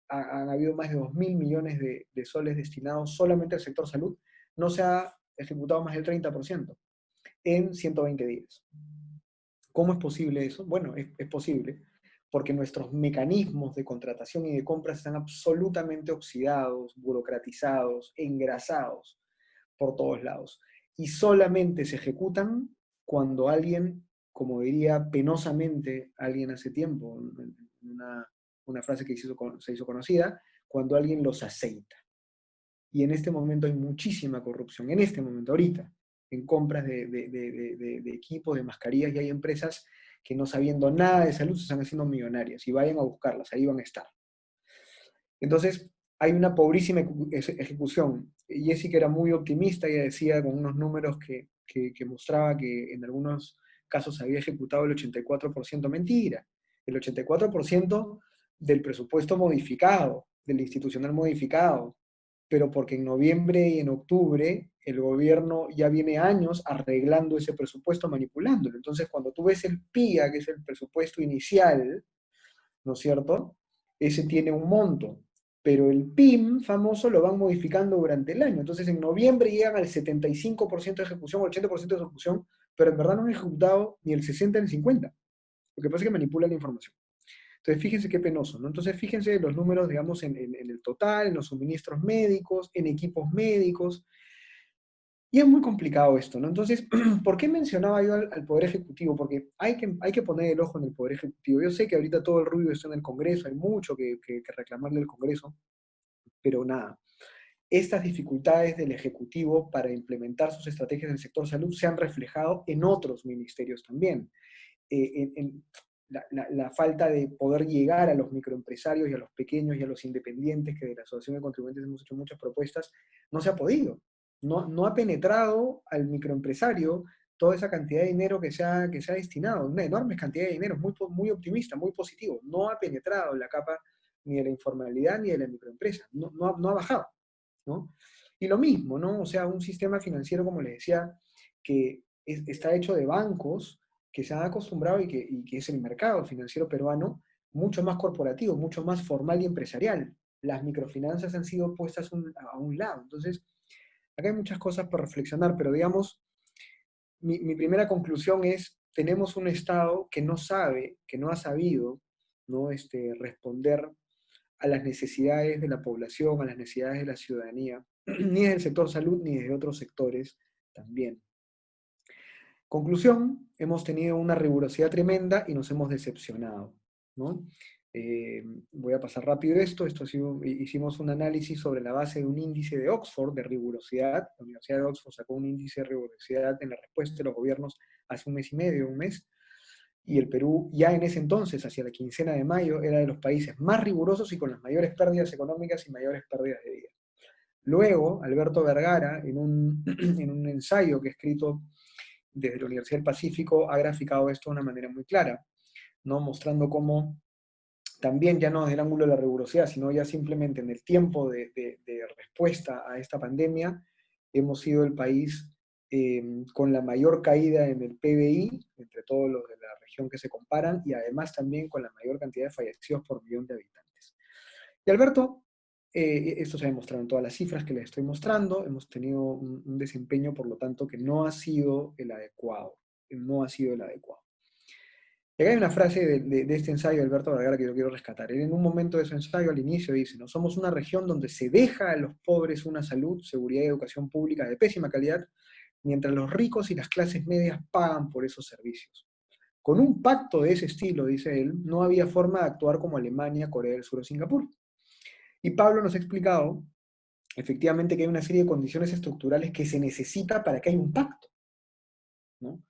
han habido más de 2.000 millones de soles destinados solamente al sector salud, no se ha ejecutado más del 30% en 120 días. ¿Cómo es posible eso? Bueno, es posible porque nuestros mecanismos de contratación y de compras están absolutamente oxidados, burocratizados, engrasados por todos lados. Y solamente se ejecutan cuando alguien, como diría penosamente alguien hace tiempo, una frase que se hizo conocida, cuando alguien los aceita. Y en este momento hay muchísima corrupción, en este momento, ahorita, en compras de equipos, de mascarillas, y hay empresas que no sabiendo nada de salud se están haciendo millonarias, y vayan a buscarlas, ahí van a estar. Entonces, hay una pobrísima ejecución. Jessica era muy optimista, ella decía con unos números que mostraba que en algunos casos se había ejecutado el 84%. Mentira, el 84% del presupuesto modificado, del institucional modificado, pero porque en noviembre y en octubre el gobierno ya viene años arreglando ese presupuesto, manipulándolo. Entonces, cuando tú ves el PIA, que es el presupuesto inicial, ¿no es cierto? Ese tiene un monto, pero el PIM famoso lo van modificando durante el año. Entonces, en noviembre llegan al 75% de ejecución, 80% de ejecución, pero en verdad no han ejecutado ni el 60 ni el 50. Lo que pasa es que manipulan la información. Entonces, fíjense qué penoso, ¿no? Entonces, fíjense los números, digamos, en el total, en los suministros médicos, en equipos médicos, y es muy complicado esto, ¿no? Entonces, ¿por qué mencionaba yo al Poder Ejecutivo? Porque hay que poner el ojo en el Poder Ejecutivo. Yo sé que ahorita todo el ruido está en el Congreso, hay mucho que reclamarle al Congreso, pero nada, estas dificultades del Ejecutivo para implementar sus estrategias en el sector salud se han reflejado en otros ministerios también. En la falta de poder llegar a los microempresarios y a los pequeños y a los independientes, que de la Asociación de Contribuyentes hemos hecho muchas propuestas, no se ha podido. No ha penetrado al microempresario toda esa cantidad de dinero que se ha destinado, una enorme cantidad de dinero, muy optimista, muy positivo. No ha penetrado la capa ni de la informalidad ni de la microempresa, no ha bajado, ¿no? Y lo mismo, ¿no? O sea, un sistema financiero, como les decía, que está hecho de bancos que se han acostumbrado y que es el mercado financiero peruano, mucho más corporativo, mucho más formal y empresarial. Las microfinanzas han sido puestas a un lado. Entonces, acá hay muchas cosas por reflexionar, pero digamos, mi primera conclusión es, tenemos un Estado que no sabe, que no ha sabido, ¿no? Responder a las necesidades de la población, a las necesidades de la ciudadanía, ni desde el sector salud, ni desde otros sectores también. Conclusión, hemos tenido una rigurosidad tremenda y nos hemos decepcionado, ¿no? Voy a pasar rápido esto hicimos un análisis sobre la base de un índice de Oxford de rigurosidad. La Universidad de Oxford sacó un índice de rigurosidad en la respuesta de los gobiernos hace un mes y medio, un mes, y el Perú ya en ese entonces, hacia la quincena de mayo, era de los países más rigurosos y con las mayores pérdidas económicas y mayores pérdidas de vida. Luego, Alberto Vergara, en un ensayo que ha escrito desde la Universidad del Pacífico, ha graficado esto de una manera muy clara, ¿no? Mostrando cómo también ya no desde el ángulo de la rigurosidad, sino ya simplemente en el tiempo de respuesta a esta pandemia, hemos sido el país con la mayor caída en el PBI, entre todos los de la región que se comparan, y además también con la mayor cantidad de fallecidos por millón de habitantes. Y Alberto, esto se ha demostrado en todas las cifras que les estoy mostrando, hemos tenido un desempeño, por lo tanto, que no ha sido el adecuado, no ha sido el adecuado. Y acá hay una frase de este ensayo de Alberto Vergara que yo quiero rescatar. Él en un momento de su ensayo al inicio dice, ¿no? Somos una región donde se deja a los pobres una salud, seguridad y educación pública de pésima calidad, mientras los ricos y las clases medias pagan por esos servicios. Con un pacto de ese estilo, dice él, no había forma de actuar como Alemania, Corea del Sur o Singapur. Y Pablo nos ha explicado, efectivamente, que hay una serie de condiciones estructurales que se necesita para que haya un pacto, ¿no?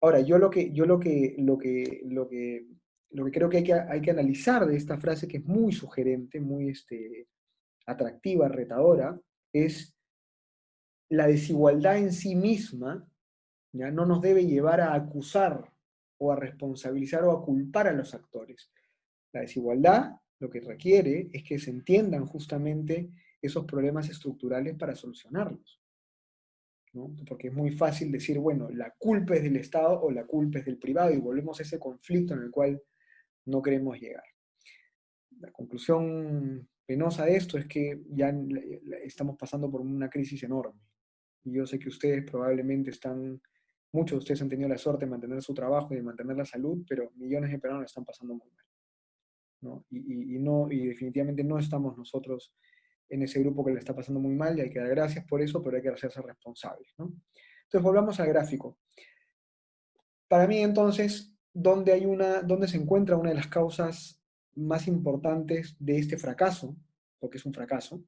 Ahora, lo que creo que hay que analizar de esta frase, que es muy sugerente, muy atractiva, retadora, es la desigualdad en sí misma, ¿ya? No nos debe llevar a acusar o a responsabilizar o a culpar a los actores. La desigualdad lo que requiere es que se entiendan justamente esos problemas estructurales para solucionarlos, ¿no? Porque es muy fácil decir, bueno, la culpa es del Estado o la culpa es del privado, y volvemos a ese conflicto en el cual no queremos llegar. La conclusión penosa de esto es que ya estamos pasando por una crisis enorme. Y yo sé que ustedes probablemente muchos de ustedes han tenido la suerte de mantener su trabajo y de mantener la salud, pero millones de peruanos están pasando muy mal, ¿no? Y definitivamente no estamos nosotros en ese grupo que le está pasando muy mal, y hay que dar gracias por eso, pero hay que hacerse responsables, ¿no? Entonces volvamos al gráfico. Para mí, entonces, ¿dónde se encuentra una de las causas más importantes de este fracaso, porque es un fracaso,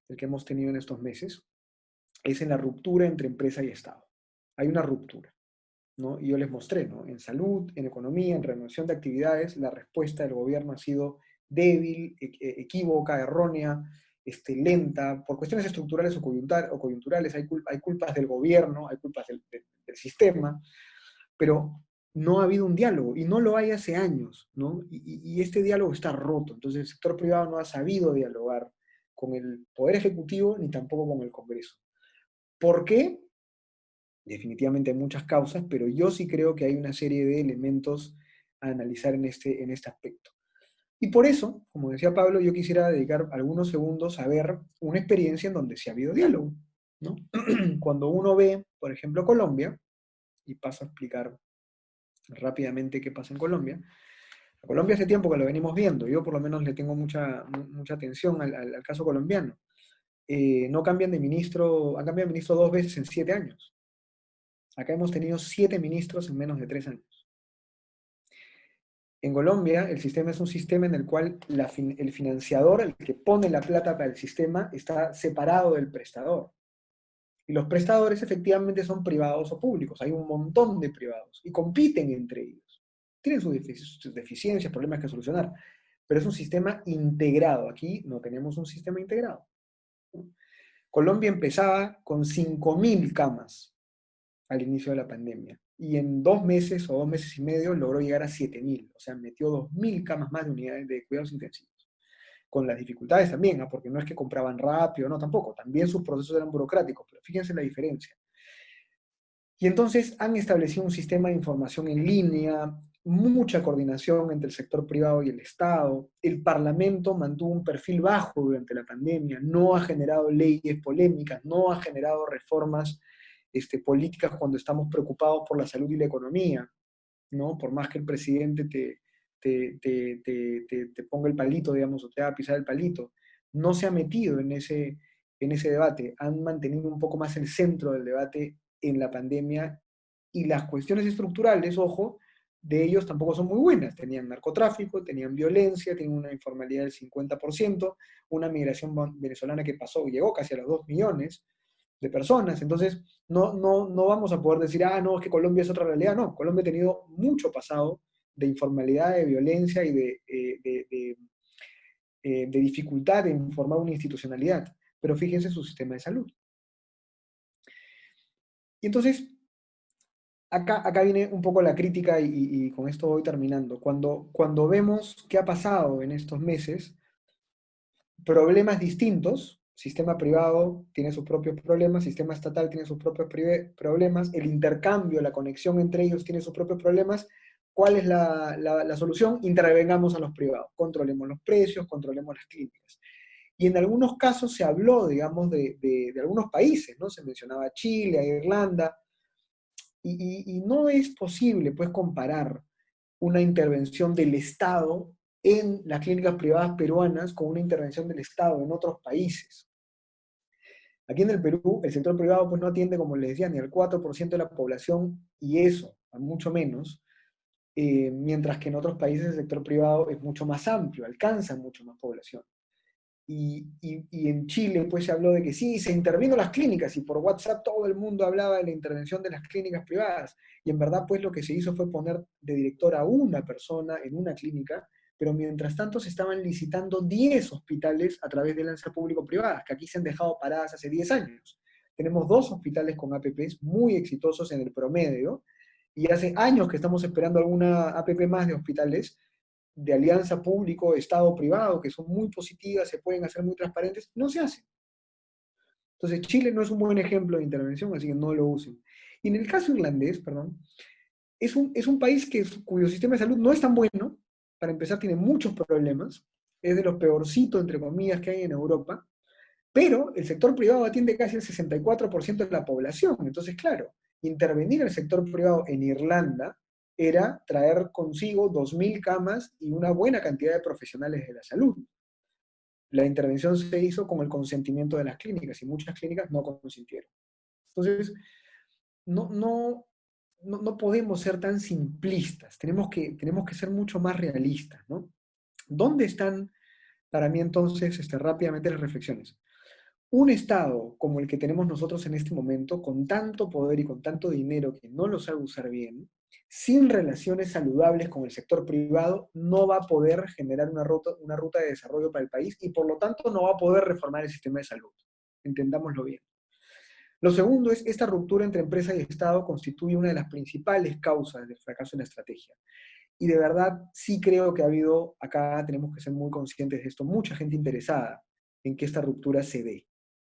el que hemos tenido en estos meses? Es en la ruptura entre empresa y Estado. Hay una ruptura, ¿no? Y yo les mostré, ¿no? En salud, en economía, en renovación de actividades, la respuesta del gobierno ha sido débil, equívoca, errónea, lenta, por cuestiones estructurales o coyunturales. Hay culpas del gobierno, hay culpas del sistema, pero no ha habido un diálogo, y no lo hay hace años, ¿no? Y este diálogo está roto. Entonces el sector privado no ha sabido dialogar con el Poder Ejecutivo ni tampoco con el Congreso. ¿Por qué? Definitivamente hay muchas causas, pero yo sí creo que hay una serie de elementos a analizar en este aspecto. Y por eso, como decía Pablo, yo quisiera dedicar algunos segundos a ver una experiencia en donde sí ha habido diálogo, ¿no? Cuando uno ve, por ejemplo, Colombia, y paso a explicar rápidamente qué pasa en Colombia. A Colombia hace tiempo que lo venimos viendo, yo por lo menos le tengo mucha atención al caso colombiano. No cambian de ministro, han cambiado de ministro 2 veces en 7 años. Acá hemos tenido 7 ministros en menos de 3 años. En Colombia, el sistema es un sistema en el cual el financiador, el que pone la plata para el sistema, está separado del prestador. Y los prestadores efectivamente son privados o públicos. Hay un montón de privados y compiten entre ellos. Tienen sus deficiencias, problemas que solucionar, pero es un sistema integrado. Aquí no tenemos un sistema integrado, ¿no? Colombia empezaba con 5.000 camas al inicio de la pandemia, y en 2 meses o 2 meses y medio logró llegar a 7.000, o sea, metió 2.000 camas más de unidades de cuidados intensivos. Con las dificultades también, ¿no? Porque no es que compraban rápido, no, tampoco. También sus procesos eran burocráticos, pero fíjense la diferencia. Y entonces han establecido un sistema de información en línea, mucha coordinación entre el sector privado y el Estado. El Parlamento mantuvo un perfil bajo durante la pandemia, no ha generado leyes polémicas, no ha generado reformas políticas cuando estamos preocupados por la salud y la economía, ¿no? Por más que el presidente te ponga el palito, digamos, o te haga pisar el palito, no se ha metido en ese debate. Han mantenido un poco más el centro del debate en la pandemia, y las cuestiones estructurales, ojo, de ellos tampoco son muy buenas. Tenían narcotráfico, tenían violencia, tenían una informalidad del 50%, una migración venezolana que llegó casi a los 2 millones de personas. Entonces, no vamos a poder decir, no, es que Colombia es otra realidad. No, Colombia ha tenido mucho pasado de informalidad, de violencia y de dificultad en formar una institucionalidad. Pero fíjense su sistema de salud. Y entonces, acá viene un poco la crítica, y con esto voy terminando. Cuando vemos qué ha pasado en estos meses, problemas distintos. Sistema privado tiene sus propios problemas, sistema estatal tiene sus propios problemas, el intercambio, la conexión entre ellos tiene sus propios problemas. ¿Cuál es la solución? Intervengamos a los privados, controlemos los precios, controlemos las clínicas. Y en algunos casos se habló, digamos, de algunos países, ¿no? Se mencionaba Chile, Irlanda, y no es posible, pues, comparar una intervención del Estado en las clínicas privadas peruanas con una intervención del Estado en otros países. Aquí en el Perú, el sector privado pues no atiende, como les decía, ni al 4% de la población, y eso, a mucho menos, mientras que en otros países el sector privado es mucho más amplio, alcanza mucho más población. Y en Chile pues se habló de que sí, se intervino las clínicas, y por WhatsApp todo el mundo hablaba de la intervención de las clínicas privadas, y en verdad pues lo que se hizo fue poner de director a una persona en una clínica, pero mientras tanto se estaban licitando 10 hospitales a través de alianzas público-privadas, que aquí se han dejado paradas hace 10 años. Tenemos 2 hospitales con APPs muy exitosos en el promedio, y hace años que estamos esperando alguna APP más de hospitales de alianza público, Estado-privado, que son muy positivas, se pueden hacer muy transparentes, no se hacen. Entonces Chile no es un buen ejemplo de intervención, así que no lo usen. Y en el caso irlandés, perdón, es un país cuyo sistema de salud no es tan bueno. Para empezar, tiene muchos problemas, es de los peorcitos, entre comillas, que hay en Europa, pero el sector privado atiende casi el 64% de la población. Entonces, claro, intervenir el sector privado en Irlanda era traer consigo 2.000 camas y una buena cantidad de profesionales de la salud. La intervención se hizo con el consentimiento de las clínicas, y muchas clínicas no consintieron. Entonces, no podemos ser tan simplistas, tenemos que ser mucho más realistas, ¿no? ¿Dónde están, para mí entonces, rápidamente las reflexiones? Un Estado como el que tenemos nosotros en este momento, con tanto poder y con tanto dinero que no lo sabe usar bien, sin relaciones saludables con el sector privado, no va a poder generar una ruta de desarrollo para el país, y por lo tanto no va a poder reformar el sistema de salud. Entendámoslo bien. Lo segundo es, esta ruptura entre empresa y Estado constituye una de las principales causas del fracaso en la estrategia. Y de verdad sí creo que ha habido, acá tenemos que ser muy conscientes de esto, mucha gente interesada en que esta ruptura se dé,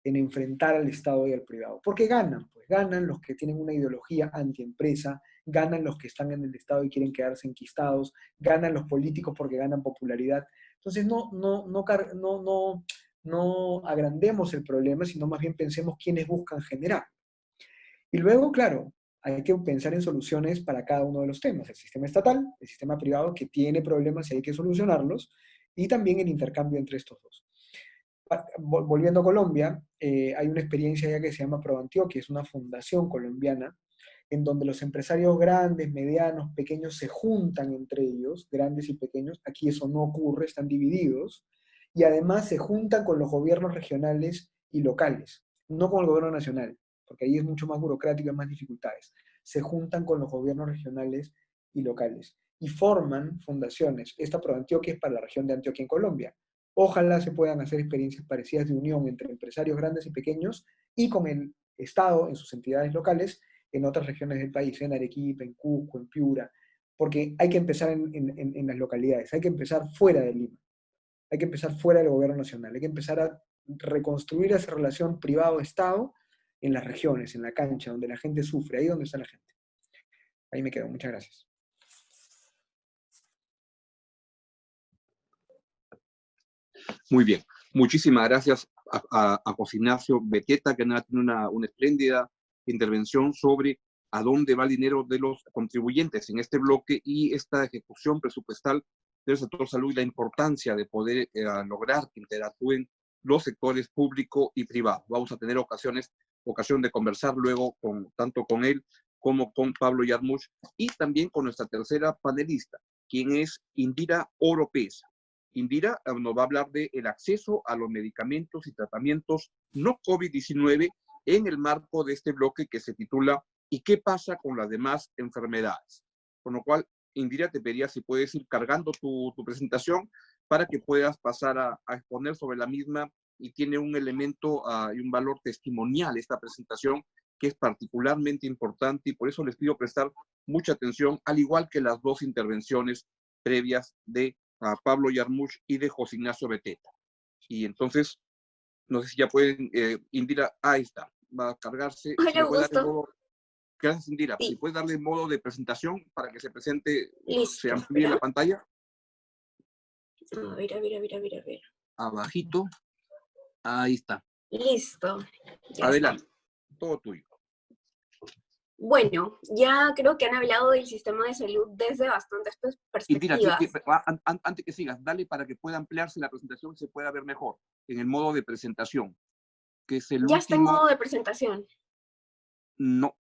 en enfrentar al Estado y al privado. Porque ganan, pues ganan los que tienen una ideología antiempresa, ganan los que están en el Estado y quieren quedarse enquistados, ganan los políticos porque ganan popularidad. Entonces no agrandemos el problema, sino más bien pensemos quiénes buscan generar. Y luego, claro, hay que pensar en soluciones para cada uno de los temas: el sistema estatal, el sistema privado, que tiene problemas y hay que solucionarlos, y también el intercambio entre estos dos. Volviendo a Colombia, hay una experiencia ya que se llama ProAntioquia, es una fundación colombiana, en donde los empresarios grandes, medianos, pequeños se juntan entre ellos, grandes y pequeños. Aquí eso no ocurre, están divididos, y además se juntan con los gobiernos regionales y locales, no con el gobierno nacional, porque ahí es mucho más burocrático y más dificultades. Se juntan con los gobiernos regionales y locales, y forman fundaciones. Esta ProAntioquia es para la región de Antioquia en Colombia. Ojalá se puedan hacer experiencias parecidas de unión entre empresarios grandes y pequeños y con el Estado en sus entidades locales en otras regiones del país, en Arequipa, en Cusco, en Piura, porque hay que empezar en las localidades, hay que empezar fuera de Lima, hay que empezar fuera del gobierno nacional, hay que empezar a reconstruir esa relación privado-Estado en las regiones, en la cancha, donde la gente sufre, ahí donde está la gente. Ahí me quedo, muchas gracias. Muy bien, muchísimas gracias a José Ignacio Beteta, que tiene una espléndida intervención sobre a dónde va el dinero de los contribuyentes en este bloque y esta ejecución presupuestal del sector salud, y la importancia de poder lograr que interactúen los sectores público y privado. Vamos a tener ocasión de conversar luego tanto con él como con Pablo Yarmuch, y también con nuestra tercera panelista, quien es Indira Oropesa. Indira nos va a hablar del acceso a los medicamentos y tratamientos no COVID-19 en el marco de este bloque que se titula ¿Y qué pasa con las demás enfermedades? Con lo cual, Indira, te pediría si puedes ir cargando tu presentación para que puedas pasar a exponer sobre la misma, y tiene un elemento y un valor testimonial esta presentación que es particularmente importante, y por eso les pido prestar mucha atención, al igual que las dos intervenciones previas de Pablo Yarmuch y de José Ignacio Beteta. Y entonces, no sé si ya pueden, Indira, ahí está, va a cargarse. Hola, Augusto. Gracias, Indira. Sí. Si puedes darle modo de presentación para que se presente, Listo. se amplíe la pantalla. A ver. Abajito. Ahí está. Listo. Ya Adelante. está. Todo tuyo. Bueno, ya creo que han hablado del sistema de salud desde bastantes Indira, perspectivas. antes que sigas, dale para que pueda ampliarse la presentación y se pueda ver mejor en el modo de presentación, que es el Ya está en último. modo de presentación. No,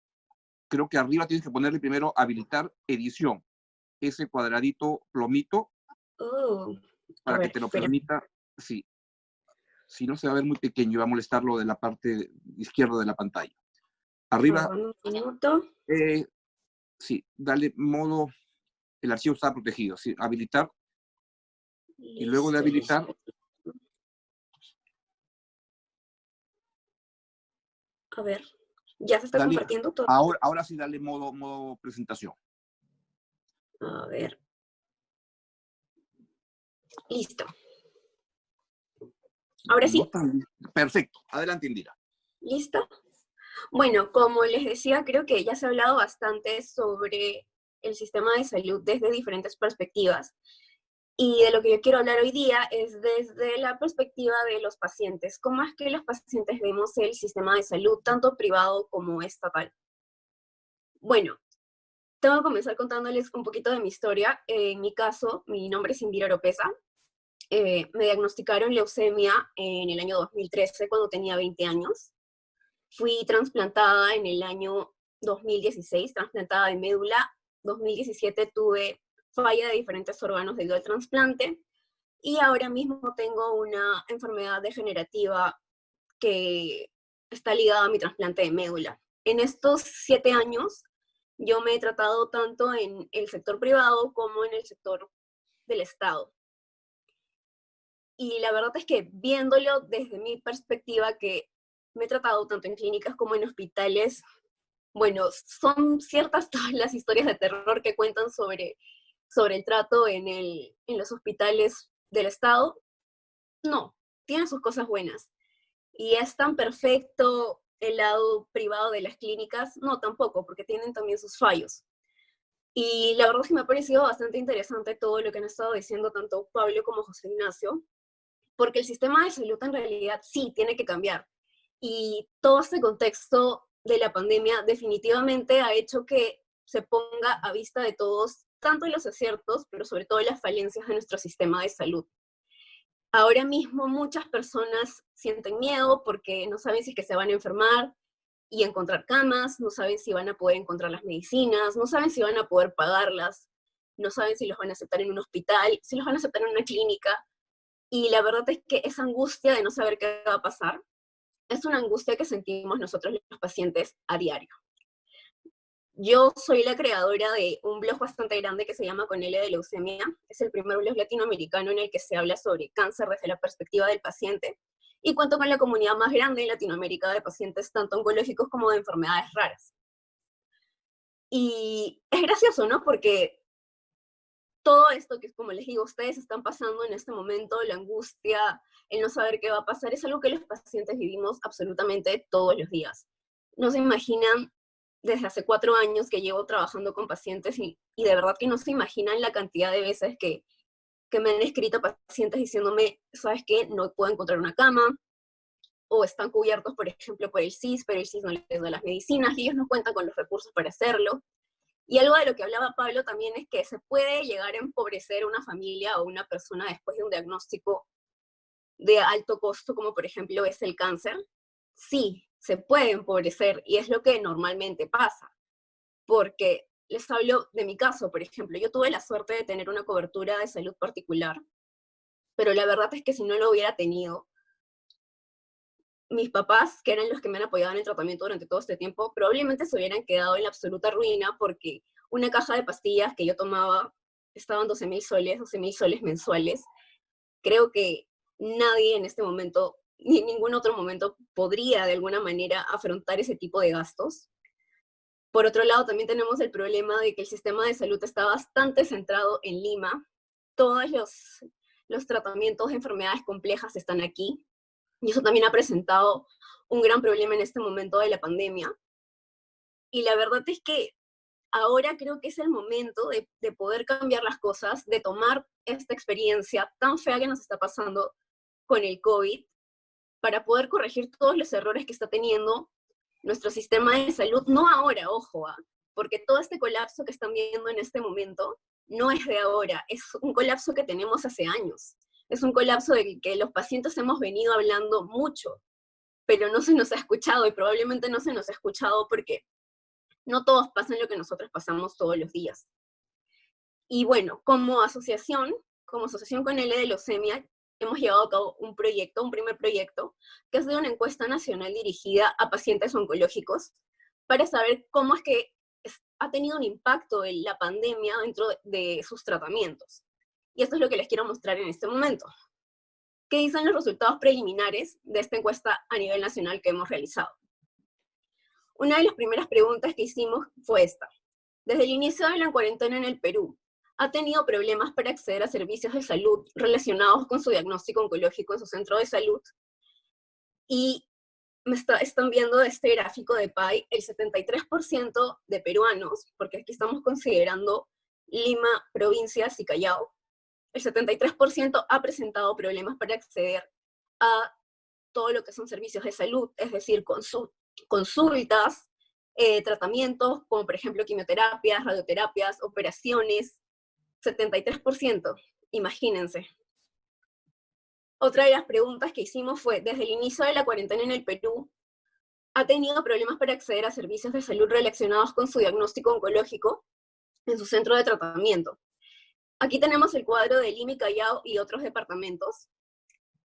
creo que arriba tienes que ponerle primero habilitar edición, ese cuadradito plomito, Oh, a para que ver, te lo espera. permita. Sí, si no se va a ver muy pequeño y va a molestar lo de la parte izquierda de la pantalla. Arriba, Un minuto. sí, dale modo, el archivo está protegido, sí, habilitar, y luego de Listo, habilitar, listo. A ver, ya se está dale, compartiendo todo. ahora sí dale modo presentación. A ver. Listo. Ahora No sí, tan... Perfecto, adelante Indira. ¿listo? Bueno, como les decía, creo que ya se ha hablado bastante sobre el sistema de salud desde diferentes perspectivas. Y de lo que yo quiero hablar hoy día es desde la perspectiva de los pacientes. ¿Cómo es que los pacientes vemos el sistema de salud, tanto privado como estatal? Bueno, tengo que comenzar contándoles un poquito de mi historia. En mi caso, mi nombre es Indira Oropesa. Me diagnosticaron leucemia en el año 2013, cuando tenía 20 años. Fui trasplantada en el año 2016, trasplantada de médula. 2017 tuve falla de diferentes órganos debido al trasplante. Y ahora mismo tengo una enfermedad degenerativa que está ligada a mi trasplante de médula. En estos 7 años, yo me he tratado tanto en el sector privado como en el sector del Estado. Y la verdad es que viéndolo desde mi perspectiva, que me he tratado tanto en clínicas como en hospitales, bueno, son ciertas todas las historias de terror que cuentan sobre el trato en los hospitales del Estado. No, tiene sus cosas buenas. ¿Y es tan perfecto el lado privado de las clínicas? No, tampoco, porque tienen también sus fallos. Y la verdad es que me ha parecido bastante interesante todo lo que han estado diciendo tanto Pablo como José Ignacio, porque el sistema de salud en realidad sí tiene que cambiar. Y todo este contexto de la pandemia definitivamente ha hecho que se ponga a vista de todos tanto los aciertos, pero sobre todo las falencias de nuestro sistema de salud. Ahora mismo muchas personas sienten miedo porque no saben si es que se van a enfermar y encontrar camas, no saben si van a poder encontrar las medicinas, no saben si van a poder pagarlas, no saben si los van a aceptar en un hospital, si los van a aceptar en una clínica. Y la verdad es que esa angustia de no saber qué va a pasar es una angustia que sentimos nosotros los pacientes a diario. Yo soy la creadora de un blog bastante grande que se llama Con L de Leucemia. Es el primer blog latinoamericano en el que se habla sobre cáncer desde la perspectiva del paciente. Y cuento con la comunidad más grande en Latinoamérica de pacientes tanto oncológicos como de enfermedades raras. Y es gracioso, ¿no? Porque todo esto que, como les digo, ustedes están pasando en este momento, la angustia, el no saber qué va a pasar, es algo que los pacientes vivimos absolutamente todos los días. No se imaginan, desde hace 4 años que llevo trabajando con pacientes y de verdad que no se imaginan la cantidad de veces que me han escrito pacientes diciéndome, ¿sabes qué? No puedo encontrar una cama, o están cubiertos, por ejemplo, por el CIS, pero el CIS no les da las medicinas y ellos no cuentan con los recursos para hacerlo. Y algo de lo que hablaba Pablo también es que se puede llegar a empobrecer una familia o una persona después de un diagnóstico de alto costo, como por ejemplo es el cáncer. Sí, se puede empobrecer y es lo que normalmente pasa. Porque les hablo de mi caso, por ejemplo, yo tuve la suerte de tener una cobertura de salud particular, pero la verdad es que si no lo hubiera tenido, mis papás, que eran los que me han apoyado en el tratamiento durante todo este tiempo, probablemente se hubieran quedado en la absoluta ruina porque una caja de pastillas que yo tomaba estaban 12.000 soles, 12.000 soles mensuales. Creo que nadie en este momento, ni en ningún otro momento, podría de alguna manera afrontar ese tipo de gastos. Por otro lado, también tenemos el problema de que el sistema de salud está bastante centrado en Lima. Todos los tratamientos de enfermedades complejas están aquí. Y eso también ha presentado un gran problema en este momento de la pandemia. Y la verdad es que ahora creo que es el momento de poder cambiar las cosas, de tomar esta experiencia tan fea que nos está pasando con el COVID, para poder corregir todos los errores que está teniendo nuestro sistema de salud, no ahora, ojo, porque todo este colapso que están viendo en este momento no es de ahora, es un colapso que tenemos hace años. Es un colapso del que los pacientes hemos venido hablando mucho, pero no se nos ha escuchado, y probablemente no se nos ha escuchado porque no todos pasan lo que nosotros pasamos todos los días. Y bueno, como asociación con L de Leucemia, hemos llevado a cabo un primer proyecto, que ha sido una encuesta nacional dirigida a pacientes oncológicos, para saber cómo es que ha tenido un impacto en la pandemia dentro de sus tratamientos. Y esto es lo que les quiero mostrar en este momento. ¿Qué dicen los resultados preliminares de esta encuesta a nivel nacional que hemos realizado? Una de las primeras preguntas que hicimos fue esta. Desde el inicio de la cuarentena en el Perú, ¿ha tenido problemas para acceder a servicios de salud relacionados con su diagnóstico oncológico en su centro de salud? Y están viendo este gráfico de PAI, el 73% de peruanos, porque aquí estamos considerando Lima, provincias y Callao, el 73% ha presentado problemas para acceder a todo lo que son servicios de salud, es decir, consultas, tratamientos, como por ejemplo quimioterapias, radioterapias, operaciones, 73%, imagínense. Otra de las preguntas que hicimos fue, desde el inicio de la cuarentena en el Perú, ¿ha tenido problemas para acceder a servicios de salud relacionados con su diagnóstico oncológico en su centro de tratamiento? Aquí tenemos el cuadro de Lima y Callao y otros departamentos.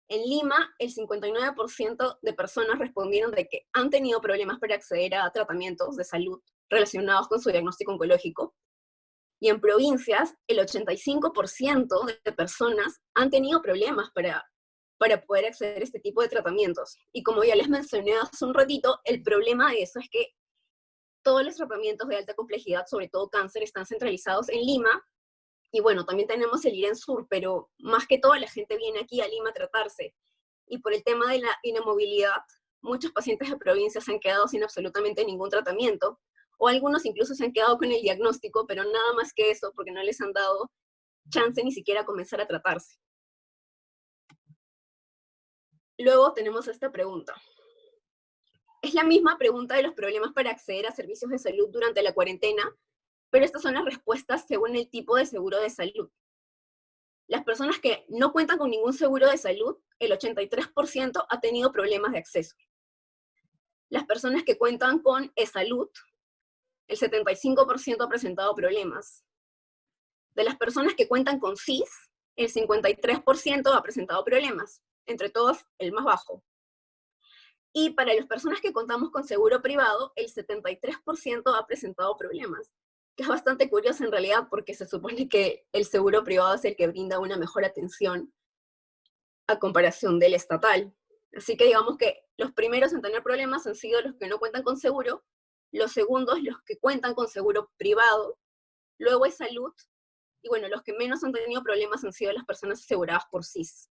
En Lima, el 59% de personas respondieron de que han tenido problemas para acceder a tratamientos de salud relacionados con su diagnóstico oncológico. Y en provincias, el 85% de personas han tenido problemas para poder acceder a este tipo de tratamientos. Y como ya les mencioné hace un ratito, el problema de eso es que todos los tratamientos de alta complejidad, sobre todo cáncer, están centralizados en Lima. Y bueno, también tenemos el IREN Sur, pero más que todo la gente viene aquí a Lima a tratarse. Y por el tema de la inamovilidad, muchos pacientes de provincias se han quedado sin absolutamente ningún tratamiento, o algunos incluso se han quedado con el diagnóstico, pero nada más que eso, porque no les han dado chance ni siquiera a comenzar a tratarse. Luego tenemos esta pregunta. Es la misma pregunta de los problemas para acceder a servicios de salud durante la cuarentena, pero estas son las respuestas según el tipo de seguro de salud. Las personas que no cuentan con ningún seguro de salud, el 83% ha tenido problemas de acceso. Las personas que cuentan con eSalud, el 75% ha presentado problemas. De las personas que cuentan con SIS, el 53% ha presentado problemas, entre todos el más bajo. Y para las personas que contamos con seguro privado, el 73% ha presentado problemas, que es bastante curioso en realidad porque se supone que el seguro privado es el que brinda una mejor atención a comparación del estatal. Así que digamos que los primeros en tener problemas han sido los que no cuentan con seguro, los segundos los que cuentan con seguro privado, luego es salud, y bueno, los que menos han tenido problemas han sido las personas aseguradas por SIS.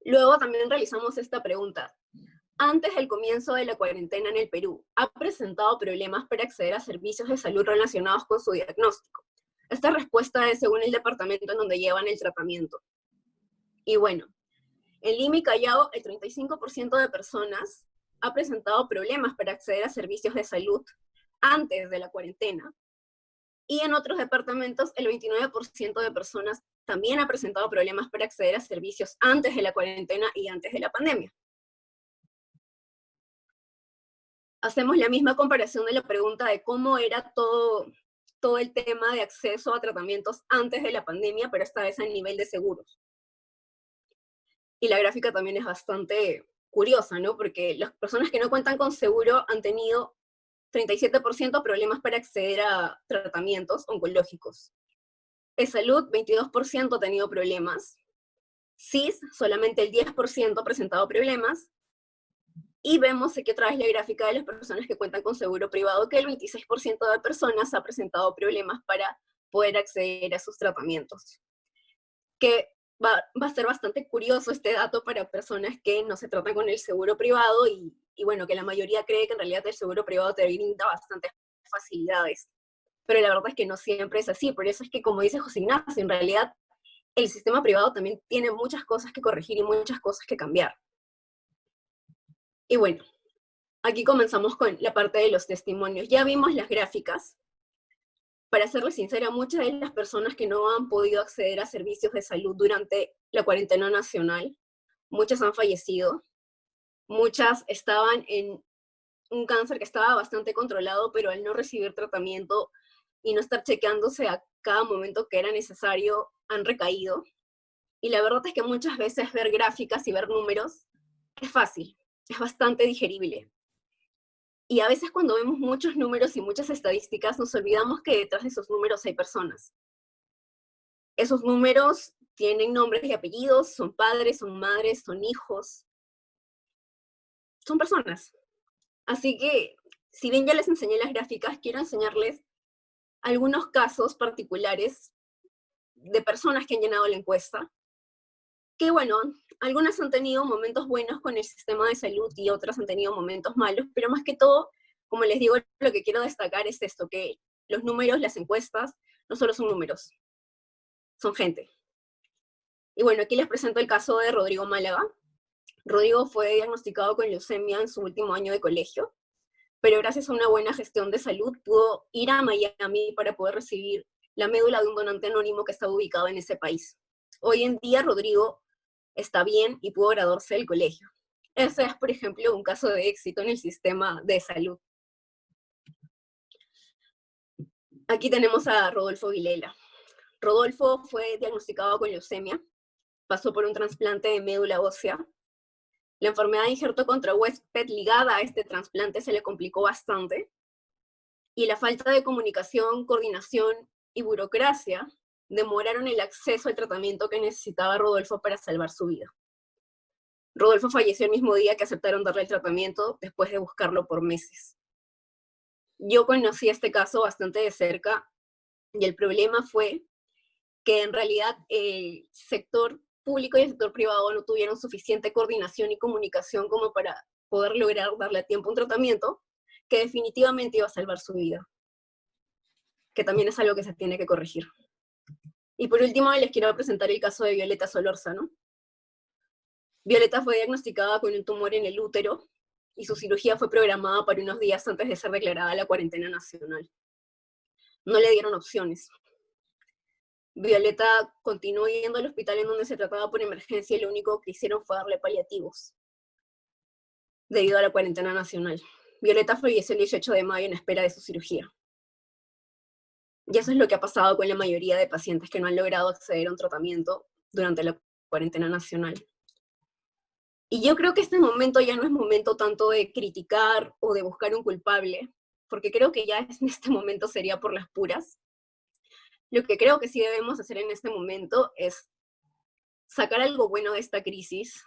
Luego también realizamos esta pregunta. Antes del comienzo de la cuarentena en el Perú, ¿ha presentado problemas para acceder a servicios de salud relacionados con su diagnóstico? Esta respuesta es según el departamento en donde llevan el tratamiento. Y bueno, en Lima y Callao, el 35% de personas ha presentado problemas para acceder a servicios de salud antes de la cuarentena. Y en otros departamentos, el 29% de personas también ha presentado problemas para acceder a servicios antes de la cuarentena y antes de la pandemia. Hacemos la misma comparación de la pregunta de cómo era todo el tema de acceso a tratamientos antes de la pandemia, pero esta vez a nivel de seguros. Y la gráfica también es bastante curiosa, ¿no? Porque las personas que no cuentan con seguro han tenido 37% problemas para acceder a tratamientos oncológicos. eSalud, 22% ha tenido problemas. SIS, solamente el 10% ha presentado problemas. Y vemos aquí otra vez la gráfica de las personas que cuentan con seguro privado, que el 26% de personas ha presentado problemas para poder acceder a sus tratamientos. Que va a ser bastante curioso este dato para personas que no se tratan con el seguro privado y bueno, que la mayoría cree que en realidad el seguro privado te brinda bastantes facilidades. Pero la verdad es que no siempre es así. Por eso es que, como dice José Ignacio, en realidad el sistema privado también tiene muchas cosas que corregir y muchas cosas que cambiar. Y bueno, aquí comenzamos con la parte de los testimonios. Ya vimos las gráficas. Para serles sincera, muchas de las personas que no han podido acceder a servicios de salud durante la cuarentena nacional, muchas han fallecido, muchas estaban en un cáncer que estaba bastante controlado, pero al no recibir tratamiento y no estar chequeándose a cada momento que era necesario, han recaído. Y la verdad es que muchas veces ver gráficas y ver números es fácil, es bastante digerible. Y a veces cuando vemos muchos números y muchas estadísticas, nos olvidamos que detrás de esos números hay personas. Esos números tienen nombres y apellidos, son padres, son madres, son hijos, son personas. Así que, si bien ya les enseñé las gráficas, quiero enseñarles algunos casos particulares de personas que han llenado la encuesta, que bueno, algunas han tenido momentos buenos con el sistema de salud y otras han tenido momentos malos, pero más que todo, como les digo, lo que quiero destacar es esto, que los números, las encuestas, no solo son números, son gente. Y bueno, aquí les presento el caso de Rodrigo Málaga. Rodrigo fue diagnosticado con leucemia en su último año de colegio, pero gracias a una buena gestión de salud pudo ir a Miami para poder recibir la médula de un donante anónimo que estaba ubicado en ese país. Hoy en día Rodrigo está bien y pudo graduarse del colegio. Ese es, por ejemplo, un caso de éxito en el sistema de salud. Aquí tenemos a Rodolfo Vilela. Rodolfo fue diagnosticado con leucemia, pasó por un trasplante de médula ósea. La enfermedad de injerto contra huésped ligada a este trasplante se le complicó bastante, y la falta de comunicación, coordinación y burocracia demoraron el acceso al tratamiento que necesitaba Rodolfo para salvar su vida. Rodolfo falleció el mismo día que aceptaron darle el tratamiento, después de buscarlo por meses. Yo conocí este caso bastante de cerca, y el problema fue que en realidad el sector público y el sector privado no tuvieron suficiente coordinación y comunicación como para poder lograr darle a tiempo un tratamiento que definitivamente iba a salvar su vida, que también es algo que se tiene que corregir. Y por último, les quiero presentar el caso de Violeta Solórzano. Violeta fue diagnosticada con un tumor en el útero y su cirugía fue programada para unos días antes de ser declarada la cuarentena nacional. No le dieron opciones. Violeta continuó yendo al hospital en donde se trataba por emergencia y lo único que hicieron fue darle paliativos debido a la cuarentena nacional. Violeta falleció el 18 de mayo en espera de su cirugía. Y eso es lo que ha pasado con la mayoría de pacientes que no han logrado acceder a un tratamiento durante la cuarentena nacional. Y yo creo que este momento ya no es momento tanto de criticar o de buscar un culpable, porque creo que ya en este momento sería por las puras. Lo que creo que sí debemos hacer en este momento es sacar algo bueno de esta crisis,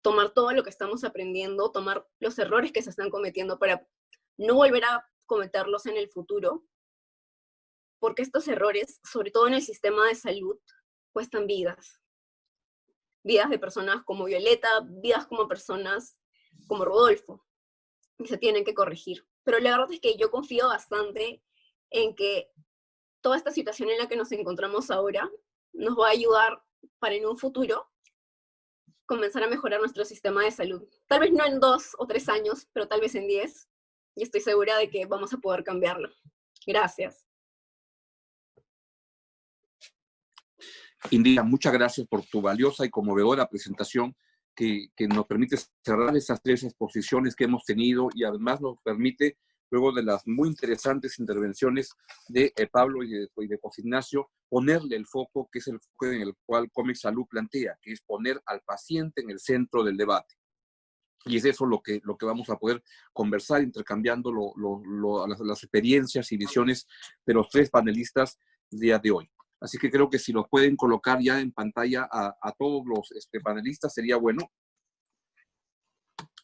tomar todo lo que estamos aprendiendo, tomar los errores que se están cometiendo para no volver a cometerlos en el futuro, porque estos errores, sobre todo en el sistema de salud, cuestan vidas. Vidas de personas como Violeta, vidas como personas como Rodolfo, y se tienen que corregir. Pero la verdad es que yo confío bastante en que toda esta situación en la que nos encontramos ahora nos va a ayudar para en un futuro comenzar a mejorar nuestro sistema de salud. Tal vez no en 2 o 3 años, pero tal vez en 10. Y estoy segura de que vamos a poder cambiarlo. Gracias. Indira, muchas gracias por tu valiosa y conmovedora presentación que nos permite cerrar esas 3 exposiciones que hemos tenido y además nos permite, luego de las muy interesantes intervenciones de Pablo y de José Ignacio, ponerle el foco, que es el foco en el cual Comex Salud plantea, que es poner al paciente en el centro del debate. Y es eso lo que vamos a poder conversar, intercambiando las experiencias y visiones de los 3 panelistas del día de hoy. Así que creo que si lo pueden colocar ya en pantalla a todos los panelistas sería bueno.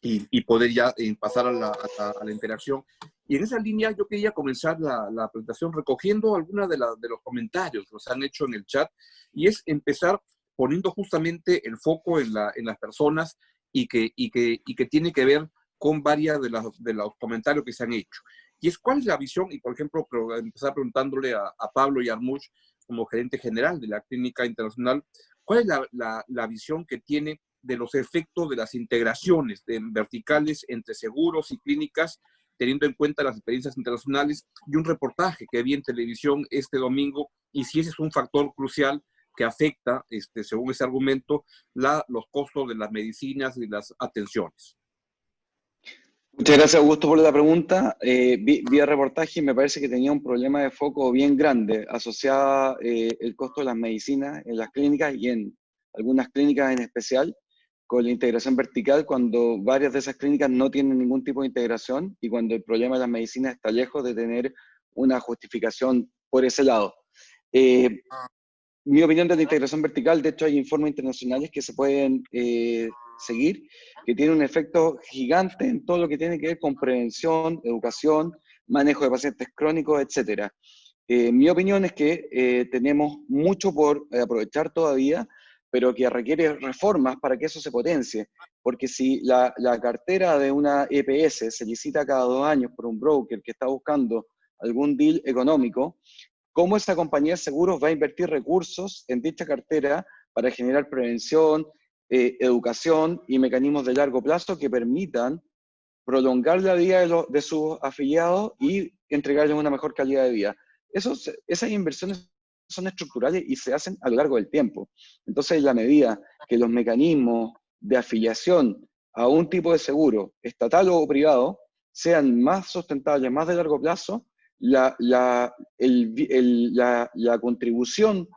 Y poder ya pasar a la interacción. Y en esa línea yo quería comenzar la presentación recogiendo algunos de los comentarios que nos han hecho en el chat, y es empezar poniendo justamente el foco en las personas y que tiene que ver con varias de los comentarios que se han hecho. Y es cuál es la visión, y por ejemplo, empezar preguntándole a Pablo Yarmuch, como gerente general de la Clínica Internacional, cuál es la visión que tiene de los efectos de las integraciones verticales entre seguros y clínicas, teniendo en cuenta las experiencias internacionales, y un reportaje que vi en televisión este domingo, y si ese es un factor crucial que afecta, según ese argumento, los costos de las medicinas y las atenciones. Muchas gracias, Augusto, por la pregunta. Vi el reportaje y me parece que tenía un problema de foco bien grande, asociada el costo de las medicinas en las clínicas y en algunas clínicas en especial, con la integración vertical, cuando varias de esas clínicas no tienen ningún tipo de integración y cuando el problema de las medicinas está lejos de tener una justificación por ese lado. Mi opinión de la integración vertical, de hecho hay informes internacionales que se pueden seguir, que tienen un efecto gigante en todo lo que tiene que ver con prevención, educación, manejo de pacientes crónicos, etc. Mi opinión es que tenemos mucho por aprovechar todavía, pero que requiere reformas para que eso se potencie, porque si la cartera de una EPS se licita cada 2 años por un broker que está buscando algún deal económico, ¿cómo esa compañía de seguros va a invertir recursos en dicha cartera para generar prevención, educación y mecanismos de largo plazo que permitan prolongar la vida de sus afiliados y entregarles una mejor calidad de vida? Esas inversiones son estructurales y se hacen a lo largo del tiempo. Entonces, en la medida que los mecanismos de afiliación a un tipo de seguro, estatal o privado, sean más sustentables, más de largo plazo, la contribución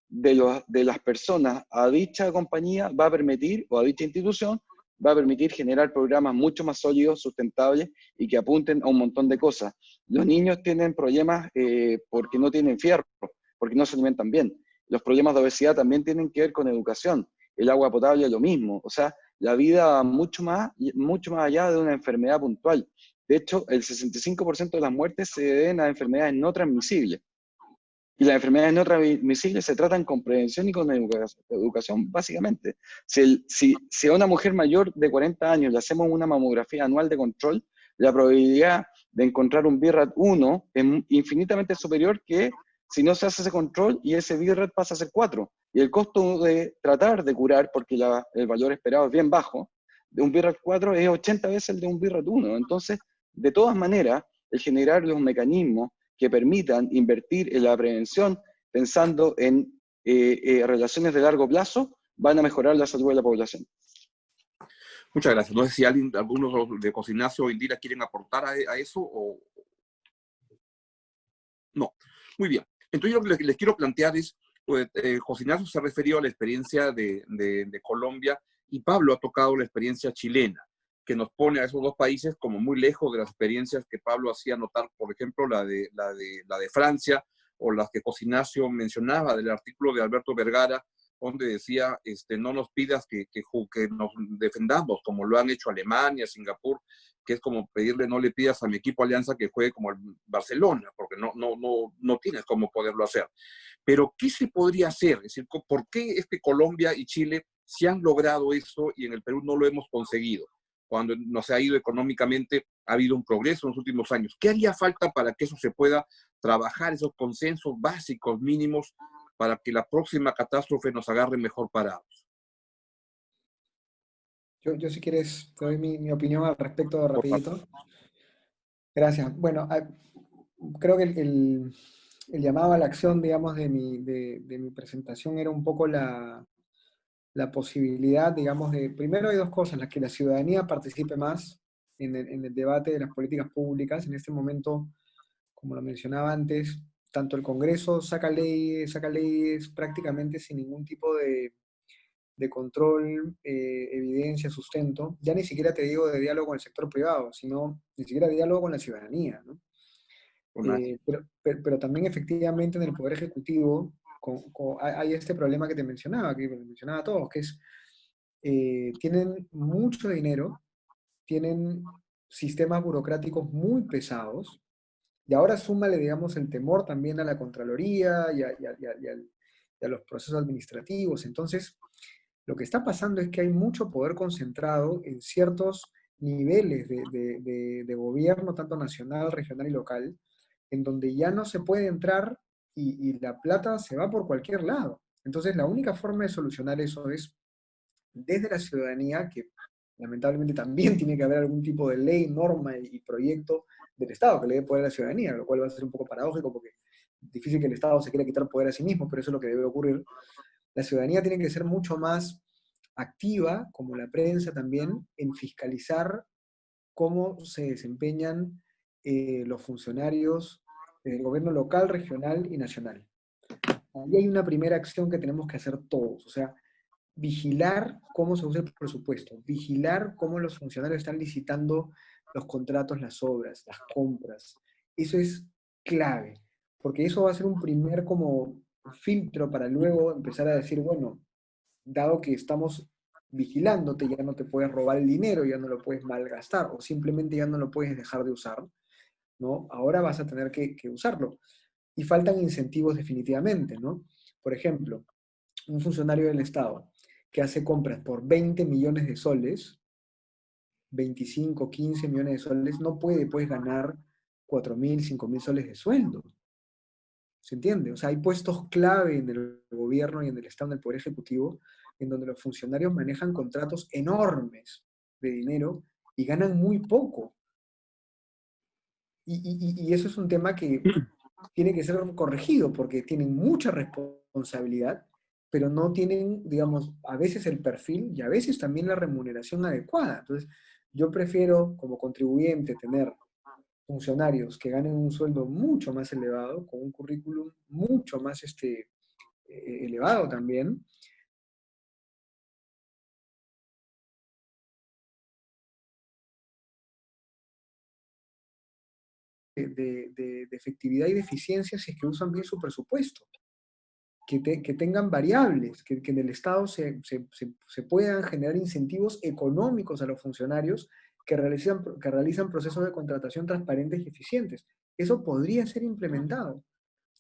de las personas a dicha compañía va a permitir, o a dicha institución, va a permitir generar programas mucho más sólidos, sustentables y que apunten a un montón de cosas. Los niños tienen problemas porque no tienen fierro, porque no se alimentan bien. Los problemas de obesidad también tienen que ver con educación. El agua potable es lo mismo. O sea, la vida va mucho más allá de una enfermedad puntual. De hecho, el 65% de las muertes se deben a enfermedades no transmisibles. Y las enfermedades no transmisibles se tratan con prevención y con educación, básicamente. Si a una mujer mayor de 40 años le hacemos una mamografía anual de control, la probabilidad de encontrar un BRAF1 es infinitamente superior que si no se hace ese control y ese BRAF pasa a ser 4. Y el costo de tratar de curar, porque el valor esperado es bien bajo, de un BRAF4 es 80 veces el de un BRAF1. Entonces, de todas maneras, el generar los mecanismos que permitan invertir en la prevención pensando en relaciones de largo plazo, van a mejorar la salud de la población. Muchas gracias. No sé si algunos de José Ignacio o Indira quieren aportar a eso o... No. Muy bien. Entonces yo lo que les quiero plantear es, pues, José Ignacio se ha referido a la experiencia de Colombia y Pablo ha tocado la experiencia chilena, que nos pone a esos dos países como muy lejos de las experiencias que Pablo hacía notar, por ejemplo, la de Francia, o las que José Ignacio mencionaba del artículo de Alberto Vergara, donde decía, no nos pidas que nos defendamos, como lo han hecho Alemania, Singapur, que es como pedirle, no le pidas a mi equipo Alianza que juegue como el Barcelona, porque no tienes cómo poderlo hacer. Pero, ¿qué se podría hacer? Es decir, ¿por qué es que Colombia y Chile sí han logrado eso y en el Perú no lo hemos conseguido? Cuando nos ha ido económicamente, ha habido un progreso en los últimos años. ¿Qué haría falta para que eso se pueda trabajar, esos consensos básicos mínimos, para que la próxima catástrofe nos agarre mejor parados? Yo si quieres, te doy mi opinión al respecto rapidito. Gracias. Bueno, creo que el llamado a la acción, digamos, de mi presentación era un poco la posibilidad, digamos, primero hay dos cosas, las que la ciudadanía participe más en el debate de las políticas públicas. En este momento, como lo mencionaba antes, tanto el Congreso saca leyes prácticamente sin ningún tipo de control, evidencia, sustento. Ya ni siquiera te digo de diálogo con el sector privado, sino ni siquiera de diálogo con la ciudadanía, ¿no? Pero también efectivamente en el Poder Ejecutivo hay este problema que te mencionaba, que mencionaba a todos, que es, tienen mucho dinero, tienen sistemas burocráticos muy pesados, y ahora súmale, digamos, el temor también a la Contraloría y a los procesos administrativos. Entonces, lo que está pasando es que hay mucho poder concentrado en ciertos niveles de gobierno, tanto nacional, regional y local, en donde ya no se puede entrar y la plata se va por cualquier lado. Entonces, la única forma de solucionar eso es desde la ciudadanía, que lamentablemente también tiene que haber algún tipo de ley, norma y proyecto del Estado que le dé poder a la ciudadanía, lo cual va a ser un poco paradójico porque es difícil que el Estado se quiera quitar poder a sí mismo, pero eso es lo que debe ocurrir. La ciudadanía tiene que ser mucho más activa, como la prensa también, en fiscalizar cómo se desempeñan los funcionarios del gobierno local, regional y nacional. Ahí hay una primera acción que tenemos que hacer todos, o sea, vigilar cómo se usa el presupuesto, vigilar cómo los funcionarios están licitando los contratos, las obras, las compras. Eso es clave, porque eso va a ser un primer como filtro para luego empezar a decir, bueno, dado que estamos vigilándote, ya no te puedes robar el dinero, ya no lo puedes malgastar, o simplemente ya no lo puedes dejar de usar, ¿no? Ahora vas a tener que usarlo. Y faltan incentivos definitivamente, ¿no? Por ejemplo, un funcionario del Estado que hace compras por 20 millones de soles, 25, 15 millones de soles, no puede pues ganar 4.000, 5.000 soles de sueldo. ¿Se entiende? O sea, hay puestos clave en el gobierno y en el Estado, en el Poder Ejecutivo, en donde los funcionarios manejan contratos enormes de dinero y ganan muy poco. Y eso es un tema que tiene que ser corregido porque tienen mucha responsabilidad, pero no tienen, digamos, a veces el perfil y a veces también la remuneración adecuada. Entonces, yo prefiero como contribuyente tener funcionarios que ganen un sueldo mucho más elevado, con un currículum mucho más elevado también, de efectividad y de eficiencia si es que usan bien su presupuesto. Que tengan variables, que en el Estado se puedan generar incentivos económicos a los funcionarios que realizan procesos de contratación transparentes y eficientes. Eso podría ser implementado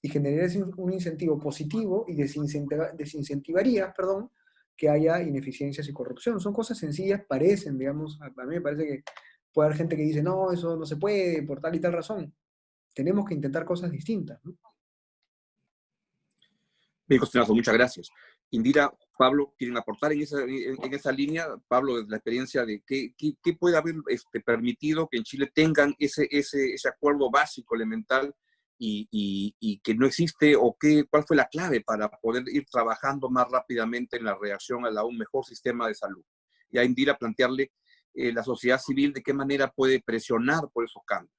y generaría un incentivo positivo y desincentivaría, perdón, que haya ineficiencias y corrupción. Son cosas sencillas, parecen, digamos, a mí me parece que puede haber gente que dice, no, eso no se puede por tal y tal razón. Tenemos que intentar cosas distintas, ¿no? Bien, Costinazo, muchas gracias. Indira, Pablo, ¿quieren aportar en esa línea? Pablo, desde la experiencia de qué puede haber permitido que en Chile tengan ese acuerdo básico, elemental, y que no existe, o cuál fue la clave para poder ir trabajando más rápidamente en la reacción a un mejor sistema de salud. Y a Indira plantearle la sociedad civil de qué manera puede presionar por esos cambios.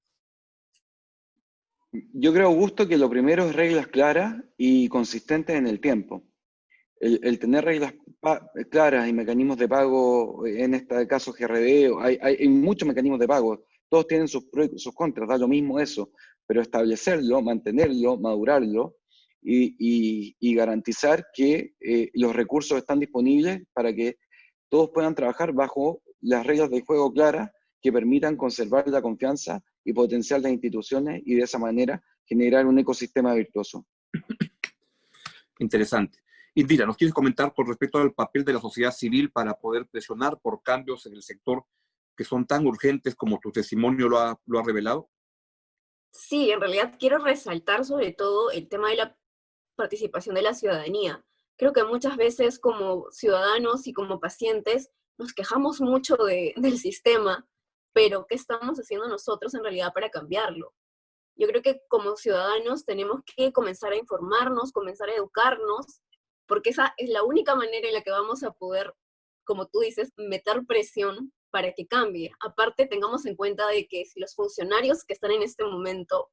Yo creo, Augusto, que lo primero es reglas claras y consistentes en el tiempo. El tener reglas claras y mecanismos de pago, en este caso GRD, hay muchos mecanismos de pago, todos tienen sus pros y sus contras, da lo mismo eso, pero establecerlo, mantenerlo, madurarlo y garantizar que los recursos están disponibles para que todos puedan trabajar bajo las reglas del juego claras que permitan conservar la confianza y potenciar las instituciones y de esa manera generar un ecosistema virtuoso. Interesante. Indira, ¿nos quieres comentar con respecto al papel de la sociedad civil para poder presionar por cambios en el sector que son tan urgentes como tu testimonio lo ha revelado? Sí, en realidad quiero resaltar sobre todo el tema de la participación de la ciudadanía. Creo que muchas veces como ciudadanos y como pacientes nos quejamos mucho del sistema, pero ¿qué estamos haciendo nosotros en realidad para cambiarlo? Yo creo que como ciudadanos tenemos que comenzar a informarnos, comenzar a educarnos, porque esa es la única manera en la que vamos a poder, como tú dices, meter presión para que cambie. Aparte, tengamos en cuenta de que si los funcionarios que están en este momento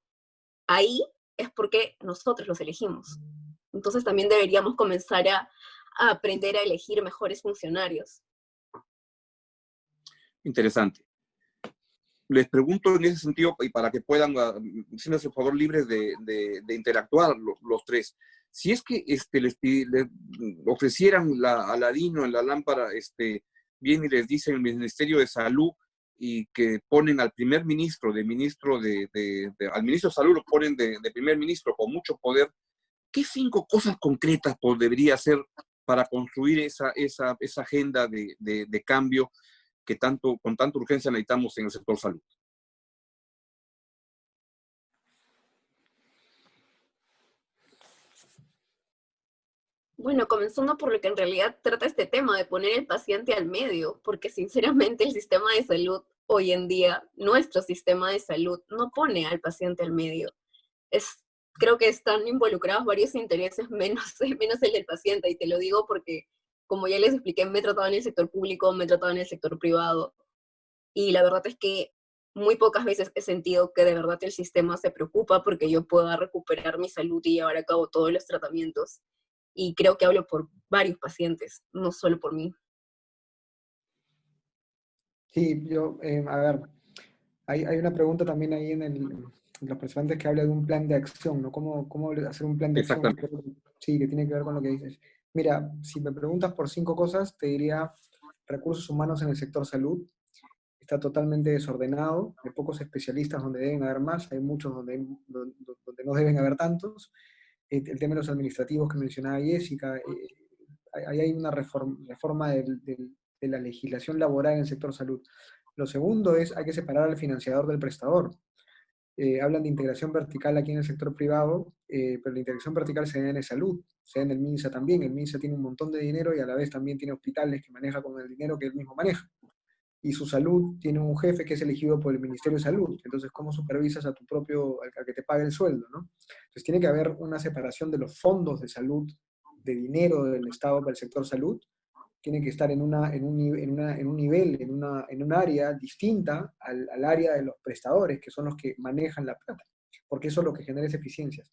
ahí es porque nosotros los elegimos. Entonces también deberíamos comenzar a aprender a elegir mejores funcionarios. Interesante. Les pregunto en ese sentido, y para que puedan, siéntanse por favor libres de interactuar los tres, si es que les ofrecieran a Aladino en la lámpara, bien y les dicen el Ministerio de Salud y que ponen al primer ministro, al ministro de Salud lo ponen de primer ministro con mucho poder, ¿qué 5 cosas concretas debería hacer para construir esa agenda de cambio que con tanta urgencia necesitamos en el sector salud? Bueno, comenzando por lo que en realidad trata este tema, de poner el paciente al medio, porque sinceramente el sistema de salud hoy en día, nuestro sistema de salud, no pone al paciente al medio. Creo que están involucrados varios intereses, menos el del paciente, y te lo digo porque, como ya les expliqué, me he tratado en el sector público, me he tratado en el sector privado, y la verdad es que muy pocas veces he sentido que de verdad el sistema se preocupa porque yo pueda recuperar mi salud y llevar a cabo todos los tratamientos. Y creo que hablo por varios pacientes, no solo por mí. Sí, a ver, hay una pregunta también ahí en los participantes que habla de un plan de acción, ¿no? ¿Cómo hacer un plan de acción? Exactamente. Sí, que tiene que ver con lo que dices. Mira, si me preguntas por 5 cosas, te diría recursos humanos en el sector salud. Está totalmente desordenado, hay pocos especialistas donde deben haber más, hay muchos donde no deben haber tantos. El tema de los administrativos que mencionaba Jessica, ahí hay una reforma de la legislación laboral en el sector salud. Lo segundo es, hay que separar al financiador del prestador. Hablan de integración vertical aquí en el sector privado, pero la integración vertical se da en el salud, se da en el MINSA también. El MINSA tiene un montón de dinero y a la vez también tiene hospitales que maneja con el dinero que él mismo maneja. Y su salud tiene un jefe que es elegido por el Ministerio de Salud. Entonces, ¿cómo supervisas a tu propio, al que te pague el sueldo, ¿no? Entonces, tiene que haber una separación de los fondos de salud, de dinero del Estado para el sector salud. Tiene que estar en un nivel, en un área distinta al área de los prestadores, que son los que manejan la plata, porque eso es lo que genera eficiencias.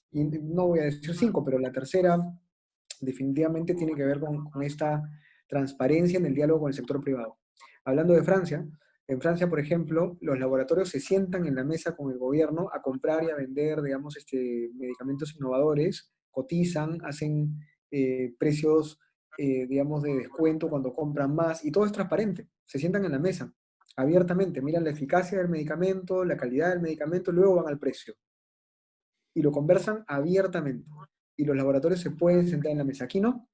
Y no voy a decir 5, pero la tercera definitivamente tiene que ver con esta transparencia en el diálogo con el sector privado. Hablando de Francia, en Francia, por ejemplo, los laboratorios se sientan en la mesa con el gobierno a comprar y a vender, digamos, medicamentos innovadores, cotizan, hacen precios, digamos, de descuento cuando compran más, y todo es transparente. Se sientan en la mesa abiertamente, miran la eficacia del medicamento, la calidad del medicamento, luego van al precio. Y lo conversan abiertamente. Y los laboratorios se pueden sentar en la mesa. Aquí no,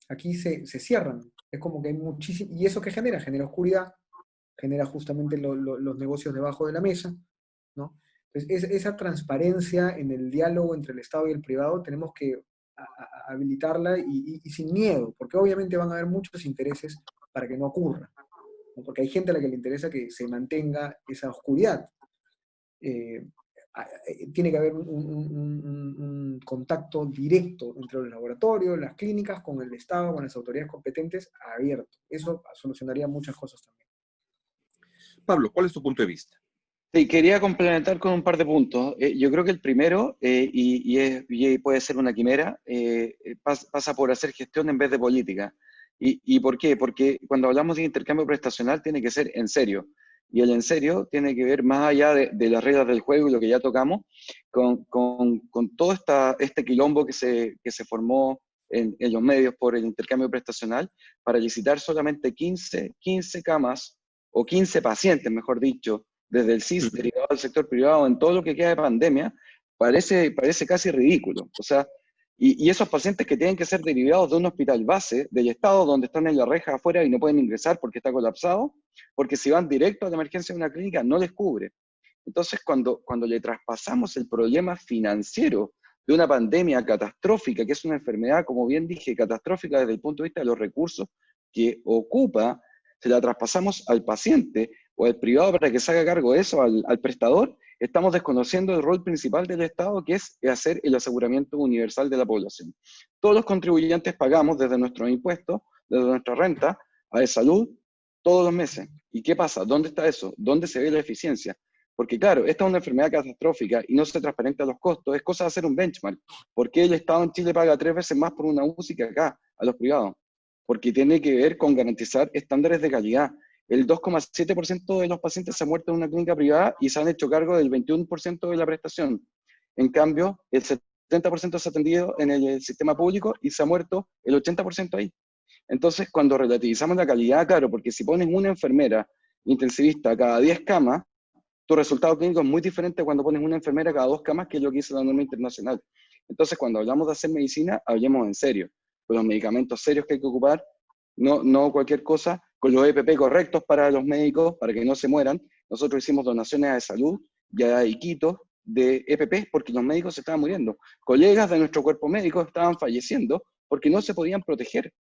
aquí se cierran. Es como que hay muchísimo. ¿Y eso qué genera? Genera oscuridad, genera justamente los negocios debajo de la mesa, ¿no? Entonces, esa transparencia en el diálogo entre el Estado y el privado tenemos que habilitarla y sin miedo, porque obviamente van a haber muchos intereses para que no ocurra, ¿no? Porque hay gente a la que le interesa que se mantenga esa oscuridad. Tiene que haber un contacto directo entre los laboratorios, las clínicas, con el Estado, con las autoridades competentes, abierto. Eso solucionaría muchas cosas también. Pablo, ¿cuál es tu punto de vista? Sí, quería complementar con un par de puntos. Yo creo que el primero, y puede ser una quimera, pasa por hacer gestión en vez de política. ¿Y por qué? Porque cuando hablamos de intercambio prestacional tiene que ser en serio. Y el en serio tiene que ver más allá de las reglas del juego y lo que ya tocamos, con todo este quilombo que se formó en los medios por el intercambio prestacional para licitar solamente 15 camas o 15 pacientes, mejor dicho, desde el CIS derivado al sector privado en todo lo que queda de pandemia, parece casi ridículo. O sea, y esos pacientes que tienen que ser derivados de un hospital base del Estado, donde están en la reja afuera y no pueden ingresar porque está colapsado, porque si van directo a la emergencia de una clínica no les cubre. Entonces, cuando le traspasamos el problema financiero de una pandemia catastrófica, que es una enfermedad, como bien dije, catastrófica desde el punto de vista de los recursos que ocupa, se la traspasamos al paciente o al privado para que se haga cargo de eso, al prestador, estamos desconociendo el rol principal del Estado, que es hacer el aseguramiento universal de la población. Todos los contribuyentes pagamos desde nuestros impuestos, desde nuestra renta, a salud todos los meses. ¿Y qué pasa? ¿Dónde está eso? ¿Dónde se ve la eficiencia? Porque claro, esta es una enfermedad catastrófica y no se transparenta los costos, es cosa de hacer un benchmark. ¿Por qué el Estado en Chile paga 3 veces más por una UCI que acá, a los privados? Porque tiene que ver con garantizar estándares de calidad. El 2,7% de los pacientes se han muerto en una clínica privada y se han hecho cargo del 21% de la prestación. En cambio, el 70% se ha atendido en el sistema público y se ha muerto el 80% ahí. Entonces, cuando relativizamos la calidad, claro, porque si pones una enfermera intensivista cada 10 camas, tu resultado clínico es muy diferente cuando pones una enfermera cada 2 camas, que es lo que dice la norma internacional. Entonces, cuando hablamos de hacer medicina, hablemos en serio, con los medicamentos serios que hay que ocupar, no cualquier cosa, con los EPP correctos para los médicos, para que no se mueran. Nosotros hicimos donaciones a de salud y a Iquitos de EPP porque los médicos se estaban muriendo. Colegas de nuestro cuerpo médico estaban falleciendo porque no se podían proteger.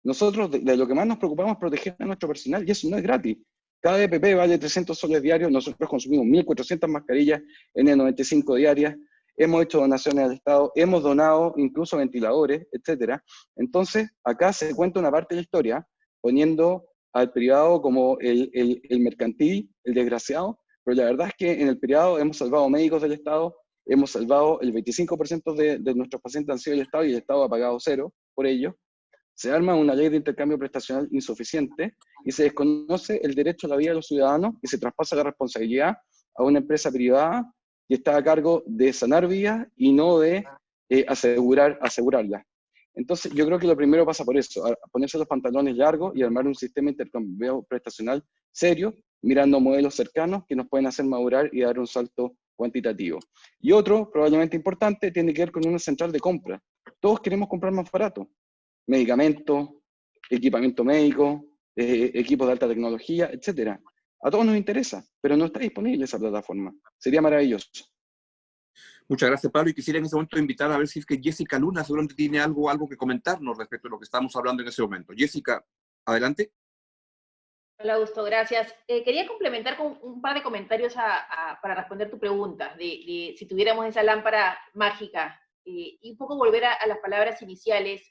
Nosotros de lo que más nos preocupamos es proteger a nuestro personal, y eso no es gratis. Cada EPP vale 300 soles diarios, nosotros consumimos 1.400 mascarillas N95 diarias, hemos hecho donaciones al Estado, hemos donado incluso ventiladores, etc. Entonces, acá se cuenta una parte de la historia, poniendo al privado como el mercantil, el desgraciado, pero la verdad es que en el privado hemos salvado médicos del Estado, hemos salvado el 25% de nuestros pacientes han sido del Estado y el Estado ha pagado cero por ello. Se arma una ley de intercambio prestacional insuficiente y se desconoce el derecho a la vida de los ciudadanos y se traspasa la responsabilidad a una empresa privada que está a cargo de sanar vidas y no de asegurarlas. Entonces, yo creo que lo primero pasa por eso, a ponerse los pantalones largos y armar un sistema de intercambio prestacional serio, mirando modelos cercanos que nos pueden hacer madurar y dar un salto cuantitativo. Y otro, probablemente importante, tiene que ver con una central de compra. Todos queremos comprar más barato. Medicamentos, equipamiento médico, equipos de alta tecnología, etc. A todos nos interesa, pero no está disponible esa plataforma. Sería maravilloso. Muchas gracias, Pablo. Y quisiera en ese momento invitar a ver si es que Jessica Luna seguramente tiene algo que comentarnos respecto a lo que estamos hablando en ese momento. Jessica, adelante. Hola, Augusto, gracias. Quería complementar con un par de comentarios para responder tu pregunta, de si tuviéramos esa lámpara mágica, y un poco volver a las palabras iniciales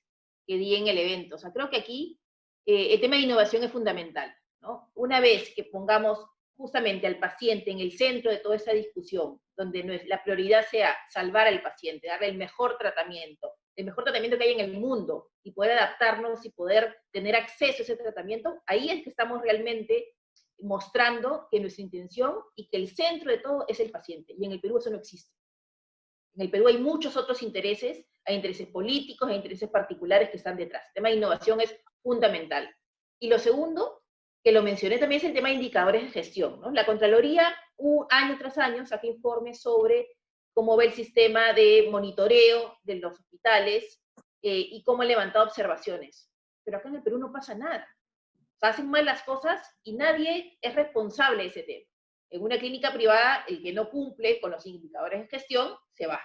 que di en el evento. O sea, creo que aquí el tema de innovación es fundamental, ¿no? Una vez que pongamos justamente al paciente en el centro de toda esa discusión, donde la prioridad sea salvar al paciente, darle el mejor tratamiento que hay en el mundo, y poder adaptarnos y poder tener acceso a ese tratamiento, ahí es que estamos realmente mostrando que nuestra intención y que el centro de todo es el paciente, y en el Perú eso no existe. En el Perú hay muchos otros intereses, hay intereses políticos, hay intereses particulares que están detrás. El tema de innovación es fundamental. Y lo segundo, que lo mencioné también, es el tema de indicadores de gestión, ¿no? La Contraloría, año tras año, saca informes sobre cómo ve el sistema de monitoreo de los hospitales y cómo ha levantado observaciones. Pero acá en el Perú no pasa nada. O sea, hacen mal las cosas y nadie es responsable de ese tema. En una clínica privada, el que no cumple con los indicadores de gestión se va.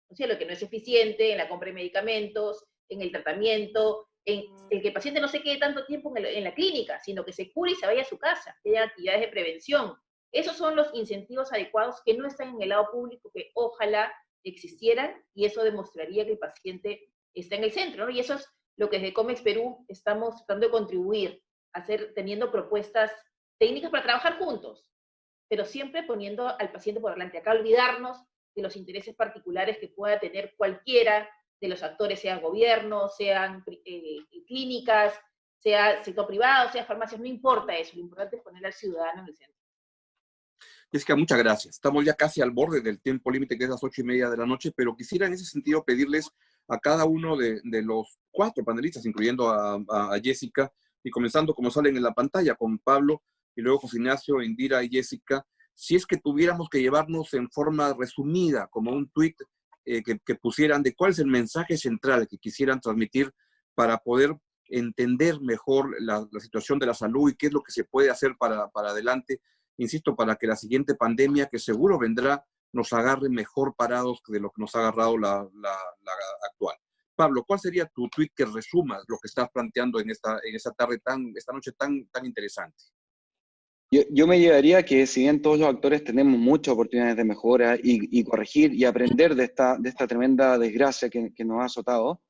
O sea, lo que no es eficiente en la compra de medicamentos, en el tratamiento, en el que el paciente no se quede tanto tiempo en la clínica, sino que se cure y se vaya a su casa, que haya actividades de prevención. Esos son los incentivos adecuados que no están en el lado público, que ojalá existieran, y eso demostraría que el paciente está en el centro, ¿no? Y eso es lo que desde COMEX Perú estamos tratando de contribuir, teniendo propuestas técnicas para trabajar juntos, pero siempre poniendo al paciente por delante. Acá olvidarnos de los intereses particulares que pueda tener cualquiera de los actores, sean gobiernos, sean clínicas, sea sector privado, sea farmacias, no importa eso, lo importante es poner al ciudadano en el centro. Jessica, muchas gracias. Estamos ya casi al borde del tiempo límite, que es las 8:30 de la noche, pero quisiera en ese sentido pedirles a cada uno de los 4 panelistas, incluyendo a Jessica, y comenzando como salen en la pantalla, con Pablo, y luego con Ignacio, Indira y Jessica, si es que tuviéramos que llevarnos en forma resumida, como un tweet que pusieran de cuál es el mensaje central que quisieran transmitir para poder entender mejor la situación de la salud y qué es lo que se puede hacer para adelante, insisto, para que la siguiente pandemia, que seguro vendrá, nos agarre mejor parados de lo que nos ha agarrado la actual. Pablo, ¿cuál sería tu tweet que resuma lo que estás planteando en esta noche tan interesante? Yo me llevaría que, si bien todos los actores tenemos muchas oportunidades de mejora y corregir y aprender de esta tremenda desgracia que nos ha azotado,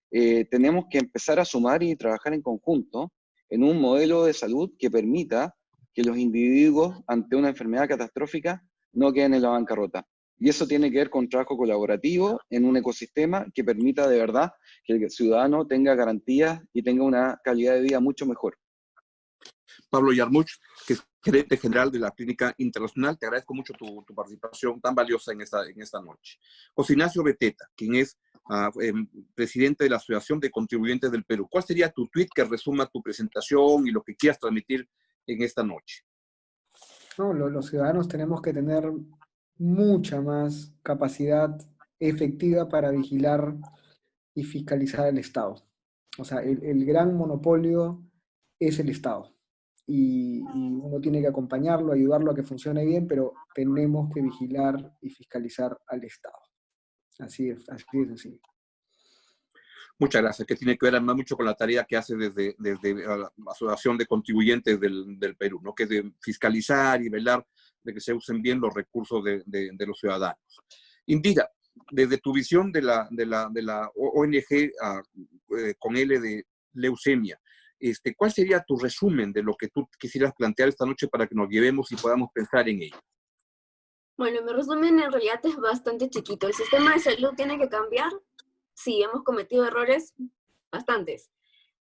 tenemos que empezar a sumar y trabajar en conjunto en un modelo de salud que permita que los individuos ante una enfermedad catastrófica no queden en la bancarrota. Y eso tiene que ver con trabajo colaborativo en un ecosistema que permita de verdad que el ciudadano tenga garantías y tenga una calidad de vida mucho mejor. Pablo Yarmuch, que es gerente general de la Clínica Internacional, te agradezco mucho tu participación tan valiosa en esta noche. José Ignacio Beteta, quien es presidente de la Asociación de Contribuyentes del Perú. ¿Cuál sería tu tweet que resuma tu presentación y lo que quieras transmitir en esta noche? No, los ciudadanos tenemos que tener mucha más capacidad efectiva para vigilar y fiscalizar el Estado. O sea, el gran monopolio es el Estado. Y uno tiene que acompañarlo, ayudarlo a que funcione bien, pero tenemos que vigilar y fiscalizar al Estado. Así es sencillo. Muchas gracias, que tiene que ver además mucho con la tarea que hace desde la Asociación de Contribuyentes del Perú, ¿no? Que es de fiscalizar y velar de que se usen bien los recursos de los ciudadanos. Indira, desde tu visión de la ONG con L de leucemia, ¿cuál sería tu resumen de lo que tú quisieras plantear esta noche para que nos llevemos y podamos pensar en ello? Bueno, mi resumen en realidad es bastante chiquito. ¿El sistema de salud tiene que cambiar? Sí, hemos cometido errores bastantes,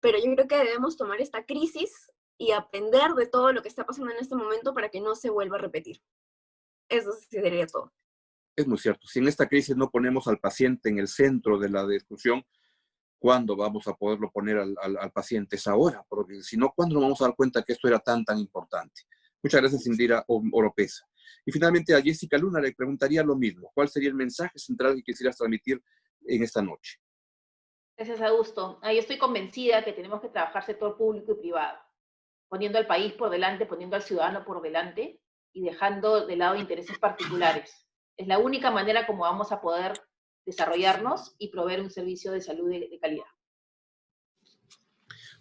pero yo creo que debemos tomar esta crisis y aprender de todo lo que está pasando en este momento para que no se vuelva a repetir. Eso sí sería todo. Es muy cierto. Si en esta crisis no ponemos al paciente en el centro de la discusión, ¿cuándo vamos a poderlo poner al paciente? Es ahora, porque si no, ¿cuándo nos vamos a dar cuenta que esto era tan importante? Muchas gracias, Indira Oropesa. Y finalmente a Jessica Luna le preguntaría lo mismo. ¿Cuál sería el mensaje central que quisieras transmitir en esta noche? Gracias, Augusto. Yo estoy convencida que tenemos que trabajar sector público y privado, poniendo al país por delante, poniendo al ciudadano por delante y dejando de lado intereses particulares. Es la única manera como vamos a poder desarrollarnos y proveer un servicio de salud de calidad.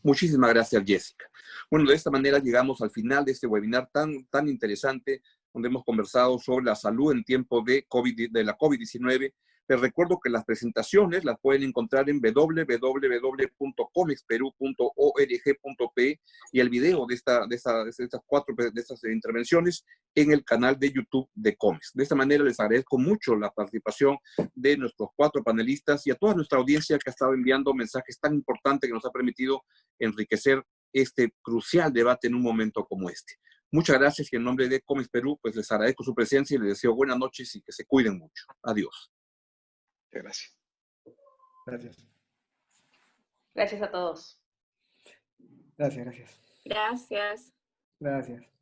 Muchísimas gracias, Jessica. Bueno, de esta manera llegamos al final de este webinar tan interesante, donde hemos conversado sobre la salud en tiempo de la COVID-19. Les recuerdo que las presentaciones las pueden encontrar en www.comexperu.org.pe y el video de estas intervenciones en el canal de YouTube de Comex. De esta manera les agradezco mucho la participación de nuestros 4 panelistas y a toda nuestra audiencia que ha estado enviando mensajes tan importantes que nos ha permitido enriquecer este crucial debate en un momento como este. Muchas gracias y en nombre de Comex Perú, pues les agradezco su presencia y les deseo buenas noches y que se cuiden mucho. Adiós. Gracias. Gracias. Gracias a todos. Gracias. Gracias. Gracias.